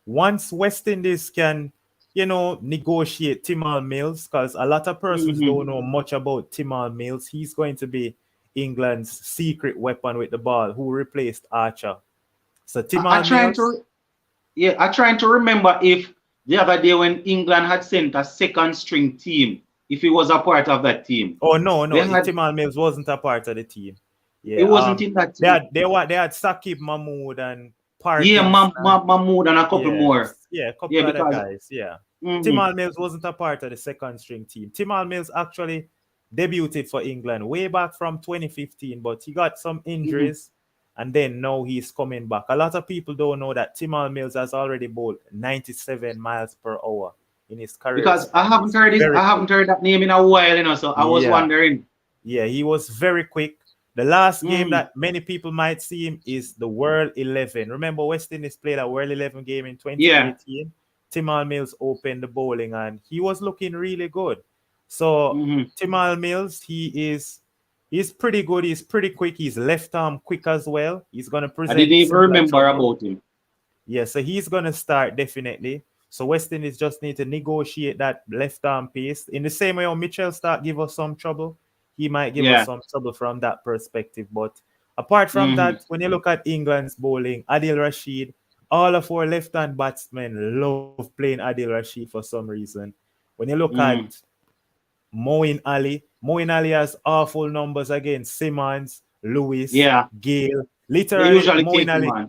once West Indies can, negotiate Timal Mills, because a lot of persons don't know much about Timal Mills. He's going to be England's secret weapon with the ball, who replaced Archer. So Timal Mills. I'm trying to remember if the other day when England had sent a second string team, if he was a part of that team. Oh no, Timal Mills wasn't a part of the team. Yeah, it wasn't in that team. They had Saqib Mahmood and Parkinson. Yeah, Mahmood and a couple more. Yeah, a couple other guys. Yeah. Timal Mills wasn't a part of the second string team. Timal Mills actually debuted for England way back from 2015, but he got some injuries and then now he's coming back. A lot of people don't know that Timal Mills has already bowled 97 miles per hour in his career. Because I haven't heard that name in a while, so I was wondering. Yeah, he was very quick. The last game that many people might see him is the World 11. Remember, West Indies played a World 11 game in 2018. Yeah. Timal Mills opened the bowling and he was looking really good. So Timal Mills, he's pretty good. He's pretty quick. He's left arm quick as well. He's going to present. I didn't even remember about him. Yeah, so he's going to start definitely. So West Indies just need to negotiate that left arm pace. In the same way Mitchell Starc give us some trouble, he might give us some trouble from that perspective. But apart from that, when you look at England's bowling, Adil Rashid, all of our left-hand batsmen love playing Adil Rashid for some reason. When you look at Moeen Ali has awful numbers against Simmons, Lewis, Gale. Literally, Moeen Ali.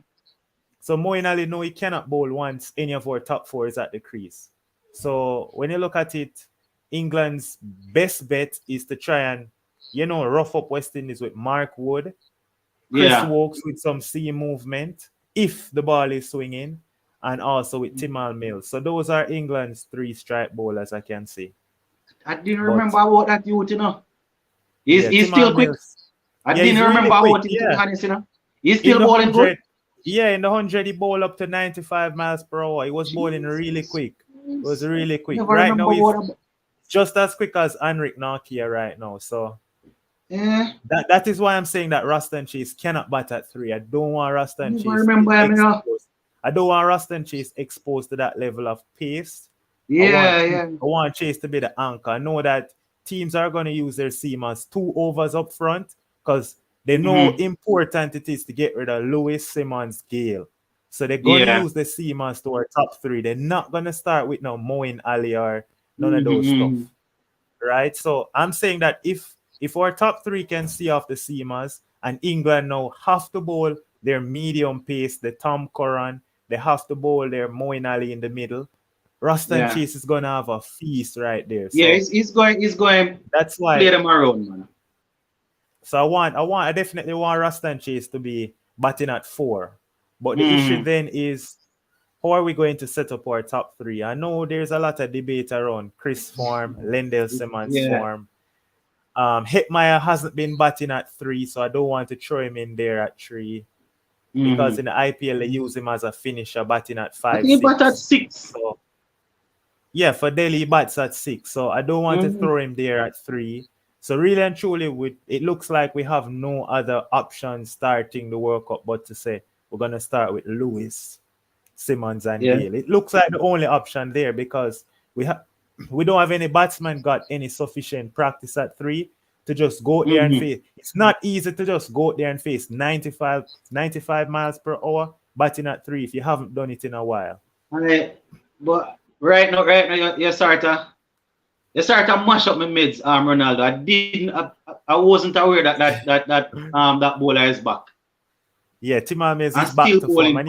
So Moeen Ali, no, he cannot bowl once any of our top four is at the crease. So when you look at it, England's best bet is to try and, rough up West Indies with Mark Wood, Chris Wokes with some seam movement, if the ball is swinging, and also with Timal Mills. So those are England's 3 strike bowlers, I can see. I didn't remember about that youth, He's still quick. I didn't remember about him, He's still bowling good. Yeah, in the 100, he bowled up to 95 miles per hour. He was bowling really quick. It was really quick. Right now, he's just as quick as Anrik Nakia right now. So that is why I'm saying that Ruston Chase cannot bat at 3. I don't want Ruston Chase. I don't want Ruston Chase exposed to that level of pace. I want Chase to be the anchor. I know that teams are going to use their seamers 2 overs up front because they know how important it is to get rid of Lewis, Simmons, Gale. So they're going to use the seamers to our top 3. They're not going to start with no Moeen Ali or none of those stuff. Right? So I'm saying that if our top 3 can see off the seamers and England now have to bowl their medium pace, the Tom Curran, they have to bowl their Moeen Ali in the middle, Ruston Chase is going to have a feast right there. So he's going. That's why play them around, man. So I definitely want Ruston Chase to be batting at 4. But the issue then is, how are we going to set up our top 3? I know there's a lot of debate around Chris form, Lendl Simmons form. Hetmeyer hasn't been batting at 3, so I don't want to throw him in there at 3. Because in the IPL, they use him as a finisher, batting at 5. He bat at 6. So, yeah, for Delhi, he bats at 6. So I don't want to throw him there at 3. So really and truly, it looks like we have no other option starting the World Cup but to say we're going to start with Lewis, Simmons, and Gale. It looks like the only option there because we don't have any batsmen got any sufficient practice at 3 to just go there and face. It's not easy to just go there and face 95 miles per hour batting at 3 if you haven't done it in a while. But right now, you start to mash up my mids, Ronaldo. I wasn't aware that bowler is back. Yeah, Timal Mills is back to form, and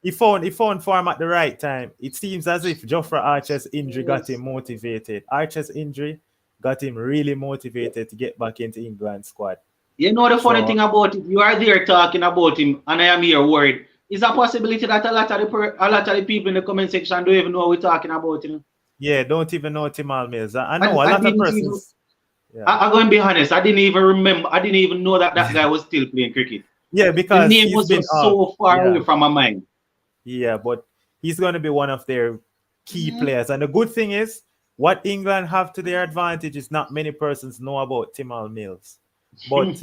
he found form at the right time. It seems as if Jofra Archer's injury got him motivated. Archer's injury got him really motivated to get back into England squad. You know the funny thing about it, you are there talking about him, and I am here worried is a possibility that a lot of the people in the comment section don't even know what we're talking about, you know. Yeah, don't even know Timal Mills. I know a I lot of didn't persons. even, I'm going to be honest. I didn't even remember. I didn't even know that guy was still playing cricket. Yeah, The because name he's was been just so far away from my mind. Yeah, but he's going to be one of their key players. And the good thing is, what England have to their advantage is not many persons know about Timal Mills. But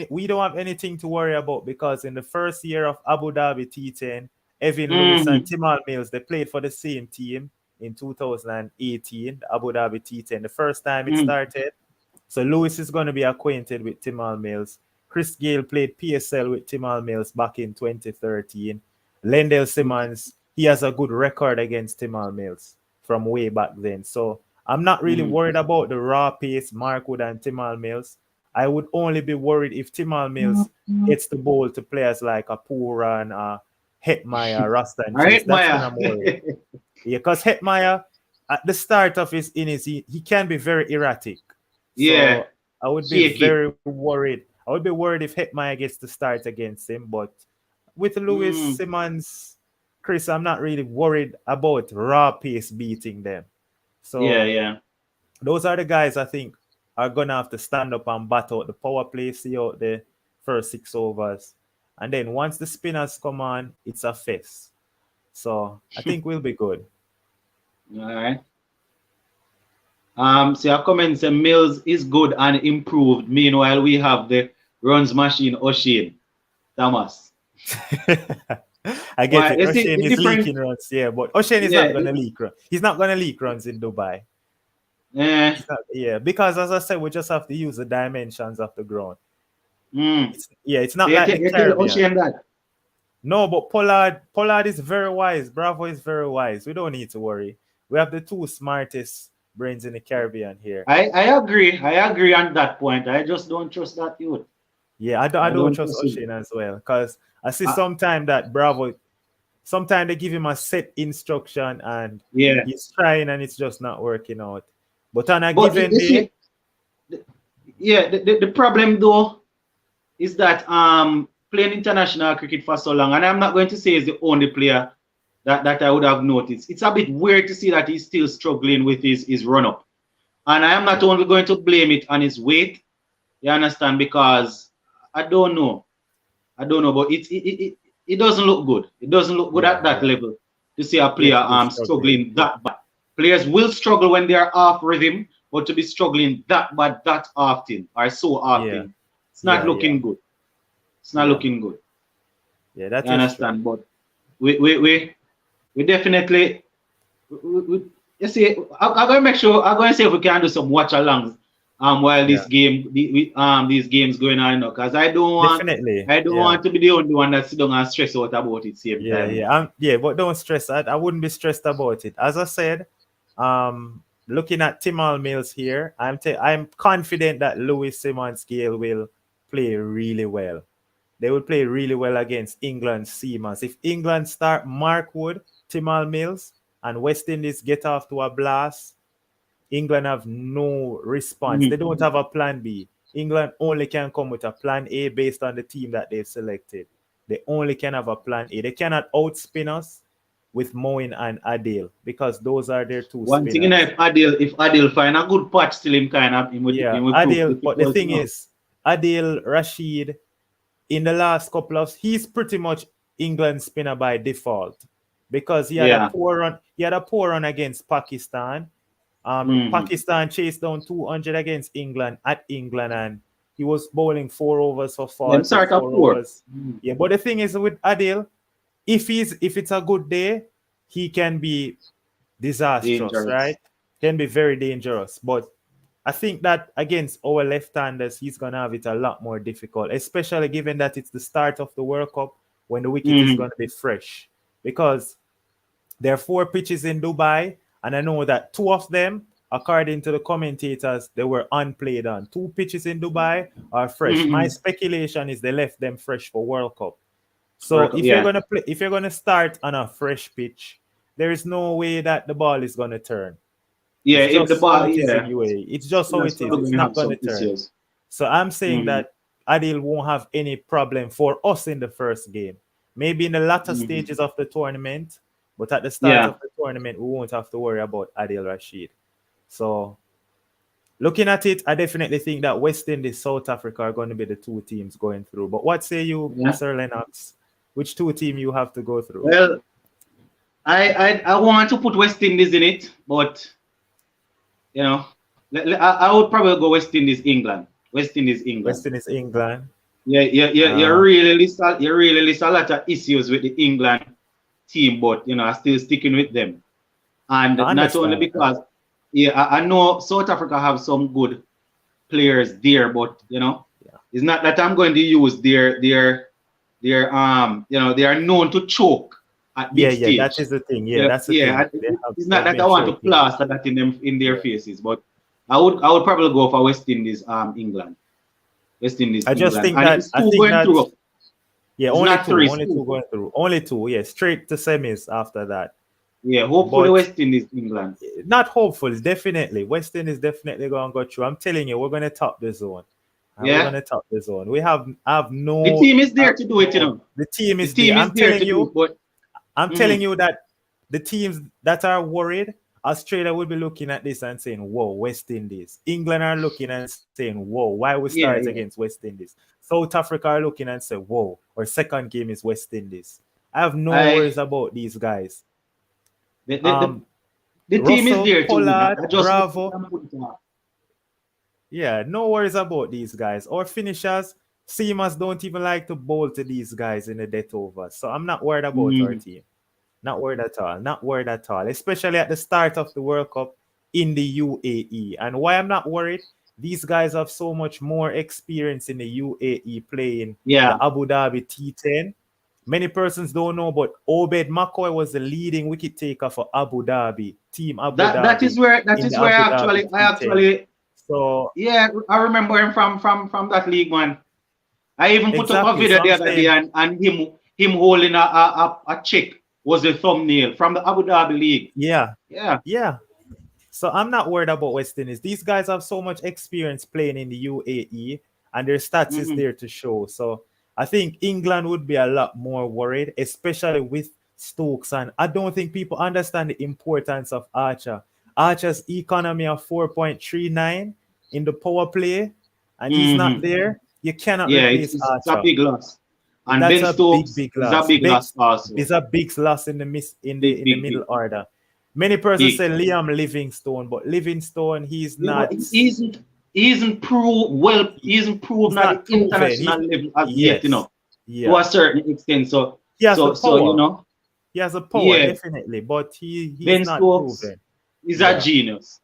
we don't have anything to worry about, because in the first year of Abu Dhabi T10, Evan Lewis and Timal Mills, they played for the same team in 2018, the Abu Dhabi T10, the first time it started. So Lewis is going to be acquainted with Timal Mills. Chris Gale played PSL with Timal Mills back in 2013. Lendell Simmons, he has a good record against Timal Mills from way back then. So I'm not really worried about the raw pace, Mark Wood and Timal Mills. I would only be worried if Timal Mills gets the ball to players like a Puran, Hetmeyer, Rasta and Chase. That's when I'm worried. Yeah, because Hetmeyer, at the start of his innings, he can be very erratic. Yeah. So I would be very worried. I would be worried if Hetmeyer gets to start against him. But with Lewis, Simmons, Chris, I'm not really worried about raw pace beating them. So those are the guys I think are going to have to stand up and bat out the power play, see out the first 6 overs. And then once the spinners come on, it's a fest. So I think we'll be good. All right. So your comment say Mills is good and improved. Meanwhile, we have the runs machine O'Shane. Thomas. I guess O'Shane is leaking runs, but O'Shane is not going to leak runs. He's not going to leak runs in Dubai. Because as I said, we just have to use the dimensions of the ground. It's not like the Caribbean. No, but Pollard is very wise. Bravo is very wise. We don't need to worry. We have the 2 smartest brains in the Caribbean here. I agree. I agree on that point. I just don't trust that youth. Yeah, I don't trust O'Shane as well, because I see sometimes that Bravo, sometimes they give him a set instruction and he's trying and it's just not working out. But on a given day, the problem though is that playing international cricket for so long, and I'm not going to say he's the only player that I would have noticed. It's a bit weird to see that he's still struggling with his run-up. And I am not only going to blame it on his weight, you understand, because I don't know, but it doesn't look good. It doesn't look good at that level to see a player struggling that bad. Players will struggle when they are off rhythm, but to be struggling that bad that often or so often, it's not looking good. It's not looking good. Yeah, that's understand. True. But we definitely, you see, I'm going to make sure, I'm going to see if we can do some watch alongs while this game, these games going on, because I don't want to be the only one that sit down and stress out about it same time. But don't stress. I wouldn't be stressed about it. As I said, looking at Timal Mills here, I'm confident that Lewis Simmons Gale will play really well. They will play really well against England's seamers. If England start Mark Wood, Timal Mills, and West Indies get off to a blast, England have no response. They don't have a plan B. England only can come with a plan A based on the team that they've selected. They only can have a plan A. They cannot outspin us with Moeen and Adil, because those are their 2 One spinners. thing, if Adil find a good patch, still him kind of Adil. But the thing is, Adil, Rashid, in the last couple of, he's pretty much England's spinner by default, because he had a poor run. He had a poor run against Pakistan. Pakistan chased down 200 against England at England, and he was bowling 4 overs for 40. Yeah, but the thing is with Adil, if it's a good day, he can be disastrous, right? Can be very dangerous. But I think that against our left-handers, he's gonna have it a lot more difficult, especially given that it's the start of the World Cup when the wicket is gonna be fresh. Because there are 4 pitches in Dubai, and I know that 2 of them, according to the commentators, they were unplayed on. 2 pitches in Dubai are fresh. My speculation is they left them fresh for World Cup. So if you're gonna start on a fresh pitch, there is no way that the ball is gonna turn. Yeah, if the ball, it's just how it is. It's not gonna turn. So I'm saying that Adil won't have any problem for us in the first game. maybe in the latter stages of the tournament, but at the start of the tournament, we won't have to worry about Adil Rashid. So looking at it, I definitely think that West Indies, South Africa are going to be the two teams going through. But what say you, Sir Lennox? Which two teams you have to go through? Well, I want to put West Indies in it, but you know, I would probably go West Indies, England. West Indies, England. West Indies, England. Yeah. You really list a lot of issues with the England team, but you know, I'm still sticking with them. And not only because I know South Africa have some good players there, but you know, it's not that I'm going to use their you know, they are known to choke at big stage. That is the thing. That's the thing. It's not that I want to plaster that in their faces, but I would probably go for West Indies, England. West Indies. I just think that only two going through. Only two, straight to semis after that. Yeah, hopefully West Indies, England. Not hopeful, definitely. West Indies definitely going to go through. I'm telling you, we're going to top the zone. We're going to top the zone. We have no. The team is there to do it, you know. The team is there. I'm telling you that the teams that are worried, Australia will be looking at this and saying, whoa, West Indies. England are looking and saying, whoa, why we start against West Indies? South Africa are looking and say, whoa, our second game is West Indies. I have no worries about these guys. The team is there Pollard, Bravo. Yeah, no worries about these guys. Our finishers, seamers don't even like to bowl to these guys in the death over. So I'm not worried about our team. Not worried at all. Not worried at all. Especially at the start of the World Cup in the UAE. And why I'm not worried, these guys have so much more experience in the UAE playing the Abu Dhabi T10. Many persons don't know, but Obed McCoy was the leading wicket taker for Abu Dhabi, Team Abu Dhabi. That is where I actually. So yeah, I remember him from that league, man. I even put up a video the other day, and him holding a check was a thumbnail from the Abu Dhabi league. Yeah. So I'm not worried about West Indies. These guys have so much experience playing in the UAE, and their stats is there to show. So I think England would be a lot more worried, especially with Stokes. And I don't think people understand the importance of Archer. Archer's economy of 4.39 in the power play, and he's not there. You cannot replace Archer. It's a big loss. And that's Ben Stokes is a big loss also. It's a big loss in the middle order. Many persons say Liam Livingstone, but Livingstone, he's not. He isn't proved at the international level as yet, you know, to a certain extent. So he has the power. So, you know, he has a power, definitely, but he's not proven. He's a genius.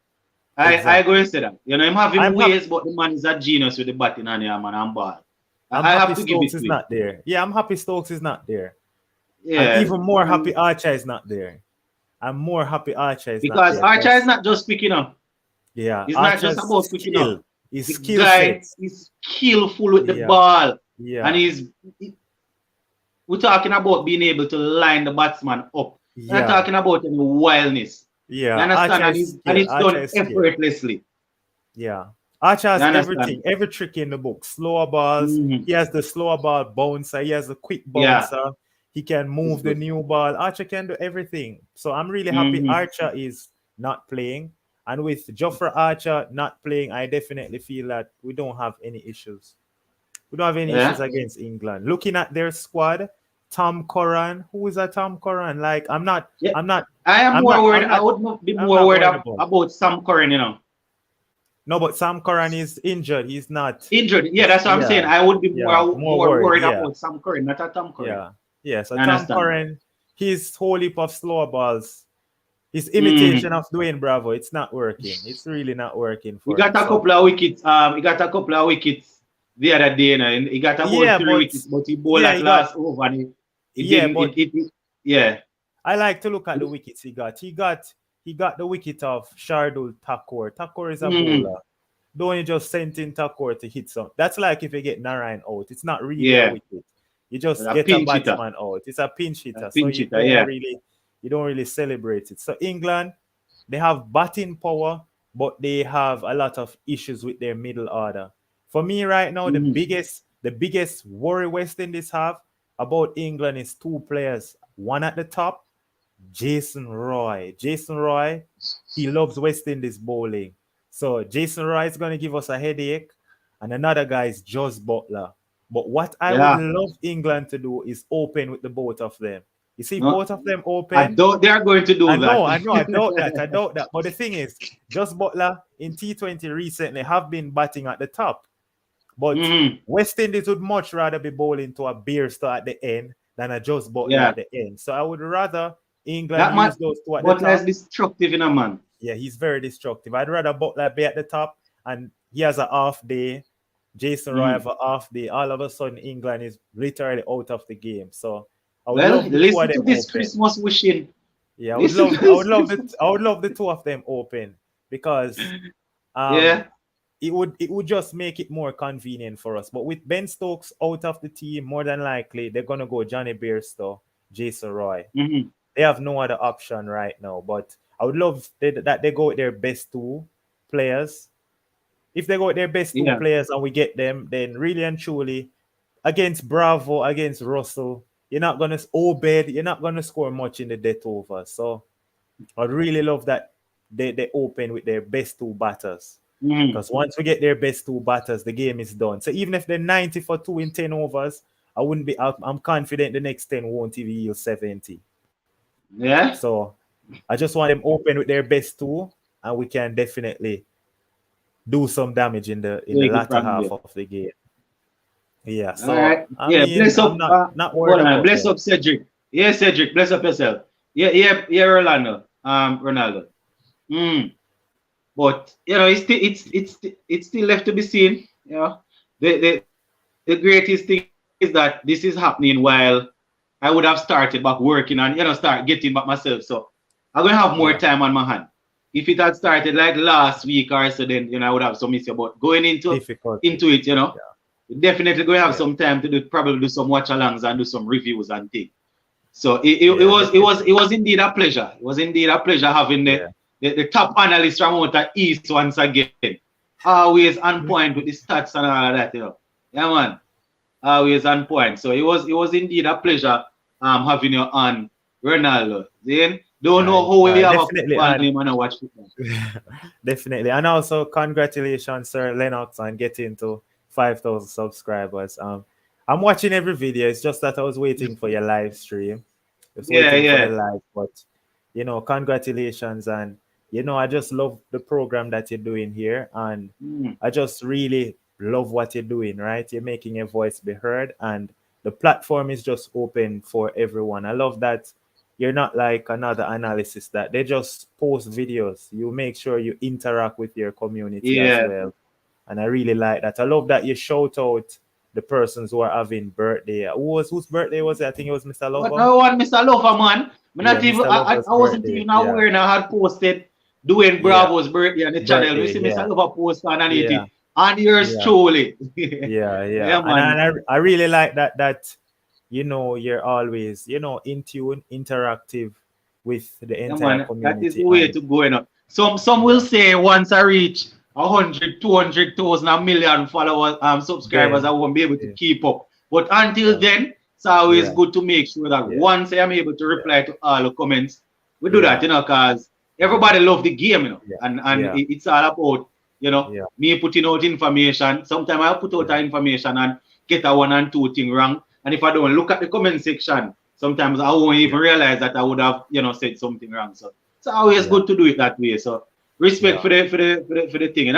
I go and say that. You know, him having ways, but the man is a genius with the batting and and ball. I have to give it to him. Not there. Yeah, I'm happy Stokes is not there. Yeah. I'm even more happy Archer is not there. I'm more happy Archer is because not there. Archer is not just picking up. Yeah. It's not just about picking up. He's skillful with the ball. Yeah. And we're talking about being able to line the batsman up. We're not talking about any wildness. Yeah. You understand? And it's done effortlessly. Yeah. Archer has everything, every trick in the book. Slower balls. He has the slower ball bouncer. He has a quick bouncer. He can move the new ball. Archer can do everything. So I'm really happy Archer is not playing. And with Jofra Archer not playing, I definitely feel that we don't have any issues. We don't have any issues against England. Looking at their squad, Tom Curran. Who is that Tom Curran? Like, I am more worried. I would be more worried about Sam Curran, you know. No, but Sam Curran is injured. He's not injured. Yeah, that's what I'm saying. I would be more worried about Sam Curran, not at Tom Curran. Yeah. So Tom Curran, his whole heap of slower balls, his imitation of Dwayne Bravo, it's not working. It's really not working for him. He got a couple of wickets. He got a couple of wickets the other day, and he got about 3 wickets, but he bowled last over. And I like to look at the wickets he got. He got the wicket of Shardul Thakur. Thakur is a bowler. Don't you just send in Thakur to hit some? That's like if you get Narayan out. It's not really a wicket. You just get a batsman out. It's a pinch hitter. You don't really celebrate it. So England, they have batting power, but they have a lot of issues with their middle order. For me right now, the biggest worry West Indies have, about England is two players. One at the top, Jason Roy. Jason Roy, he loves West Indies bowling. So Jason Roy is going to give us a headache. And another guy is Jos Buttler. But what I would love England to do is open with the both of them. You see, both of them open. I doubt they are going to do that. I doubt that. But the thing is, Jos Buttler in T20 recently have been batting at the top. But West Indies would much rather be bowling to a Bairstow at the end than a Jos Buttler at the end. So I would rather England use those two at the top. Buttler is destructive, man. Yeah, he's very destructive. I'd rather Buttler be at the top, and he has an off day. Jason Roy have an off day. All of a sudden, England is literally out of the game. So I would love the two of them to this open. Christmas wishing. Yeah, I would love the two of them open because it would just make it more convenient for us. But with Ben Stokes out of the team, more than likely they're gonna go Johnny Bairstow, Jason Roy. They have no other option right now. But I would love that they go with their best two players. If they go with their best two players and we get them, then really and truly, against Bravo, against Russell, you're not going to score much in the death over. So I'd really love that they open with their best two batters. Because once we get their best two batters, the game is done. So even if they're 90 for 2 in 10 overs, I'm confident the next 10 won't even yield 70. Yeah. So I just want them open with their best two, and we can definitely do some damage in the latter half of the game. Yeah. So right. Bless up. Not worried. Bless up, Cedric. Yeah, Cedric. Bless up yourself. Yeah, Rolando. Ronaldo. But it's still left to be seen. You know, the greatest thing is that this is happening while I would have started back working and start getting back myself. So I'm gonna have more time on my hand. If it had started like last week or so, then I would have some issue. But going into it, definitely going to have some time to probably do some watch-alongs and do some reviews and things. So it was indeed a pleasure. It was indeed a pleasure having the top analyst from out of East once again. Always on point with the stats and all of that, Yeah, man. Always on point. So it was indeed a pleasure having you on, Ronaldo. Then don't know how we have a name and watch football. Definitely. And also congratulations, Sir Lennox, on getting to 5,000 subscribers. I'm watching every video. It's just that I was waiting for your live stream. For the live, but congratulations. And I just love the program that you're doing here, and I just really love what you're doing, right? You're making your voice be heard, and the platform is just open for everyone. I love that you're not like another analysis that they just post videos. You make sure you interact with your community as well. And I really like that. I love that you shout out the persons who are having birthday. Whose birthday was it? I think it was Mr. Lover. No one, Mr. Lover, man. I wasn't even aware and I had posted doing Bravo's birthday on the channel. You see Mr. Lover post underneath it. And yours truly. Man. And I really like that you're always, in tune, interactive with the entire community. That is the way to go. Some will say once I reach 100, 200,000, a million followers, subscribers, I won't be able to keep up. But until then, it's always good to make sure that once I am able to reply to all the comments, we do that, because everybody love the game, and it's all about, me putting out information. Sometimes I put out information and get a 1 and 2 thing wrong. And if I don't look at the comment section, sometimes I won't even realize that I would have, said something wrong. So it's always good to do it that way. So respect for the thing,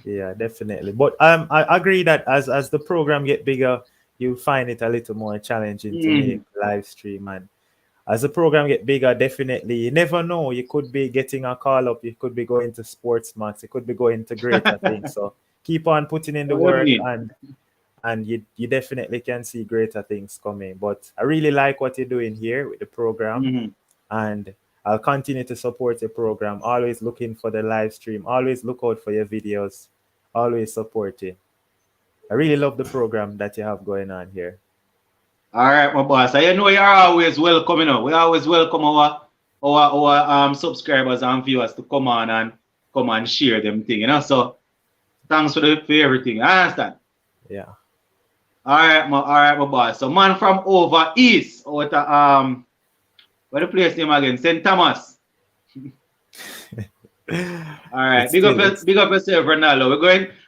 Yeah, definitely. But I agree that as the program get bigger, you find it a little more challenging to make live stream. And as the program get bigger, definitely, you never know. You could be getting a call up. You could be going to Sportsmax. You could be going to greater things. So keep on putting in the work, and you definitely can see greater things coming. But I really like what you're doing here with the program, and I'll continue to support your program. Always looking for the live stream. Always look out for your videos. Always support you. I really love the program that you have going on here. All right, my boss. You're always welcome. We always welcome our subscribers and viewers to come and share them thing. So thanks for everything. I understand. Yeah. All right, my boss. So man from over east, out of what the place name again? St. Thomas. All right, big up yourself, Ronaldo.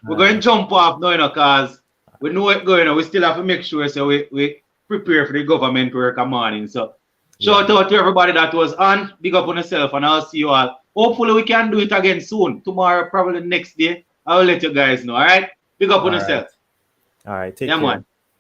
We're going to jump off now, you know, cause we know what's going on. We still have to make sure so we prepare for the government work a morning. So shout out to everybody that was on. Big up on yourself, and I'll see you all. Hopefully we can do it again soon. Tomorrow, probably the next day. I will let you guys know. All right, big up on yourself. All right, take care. Man.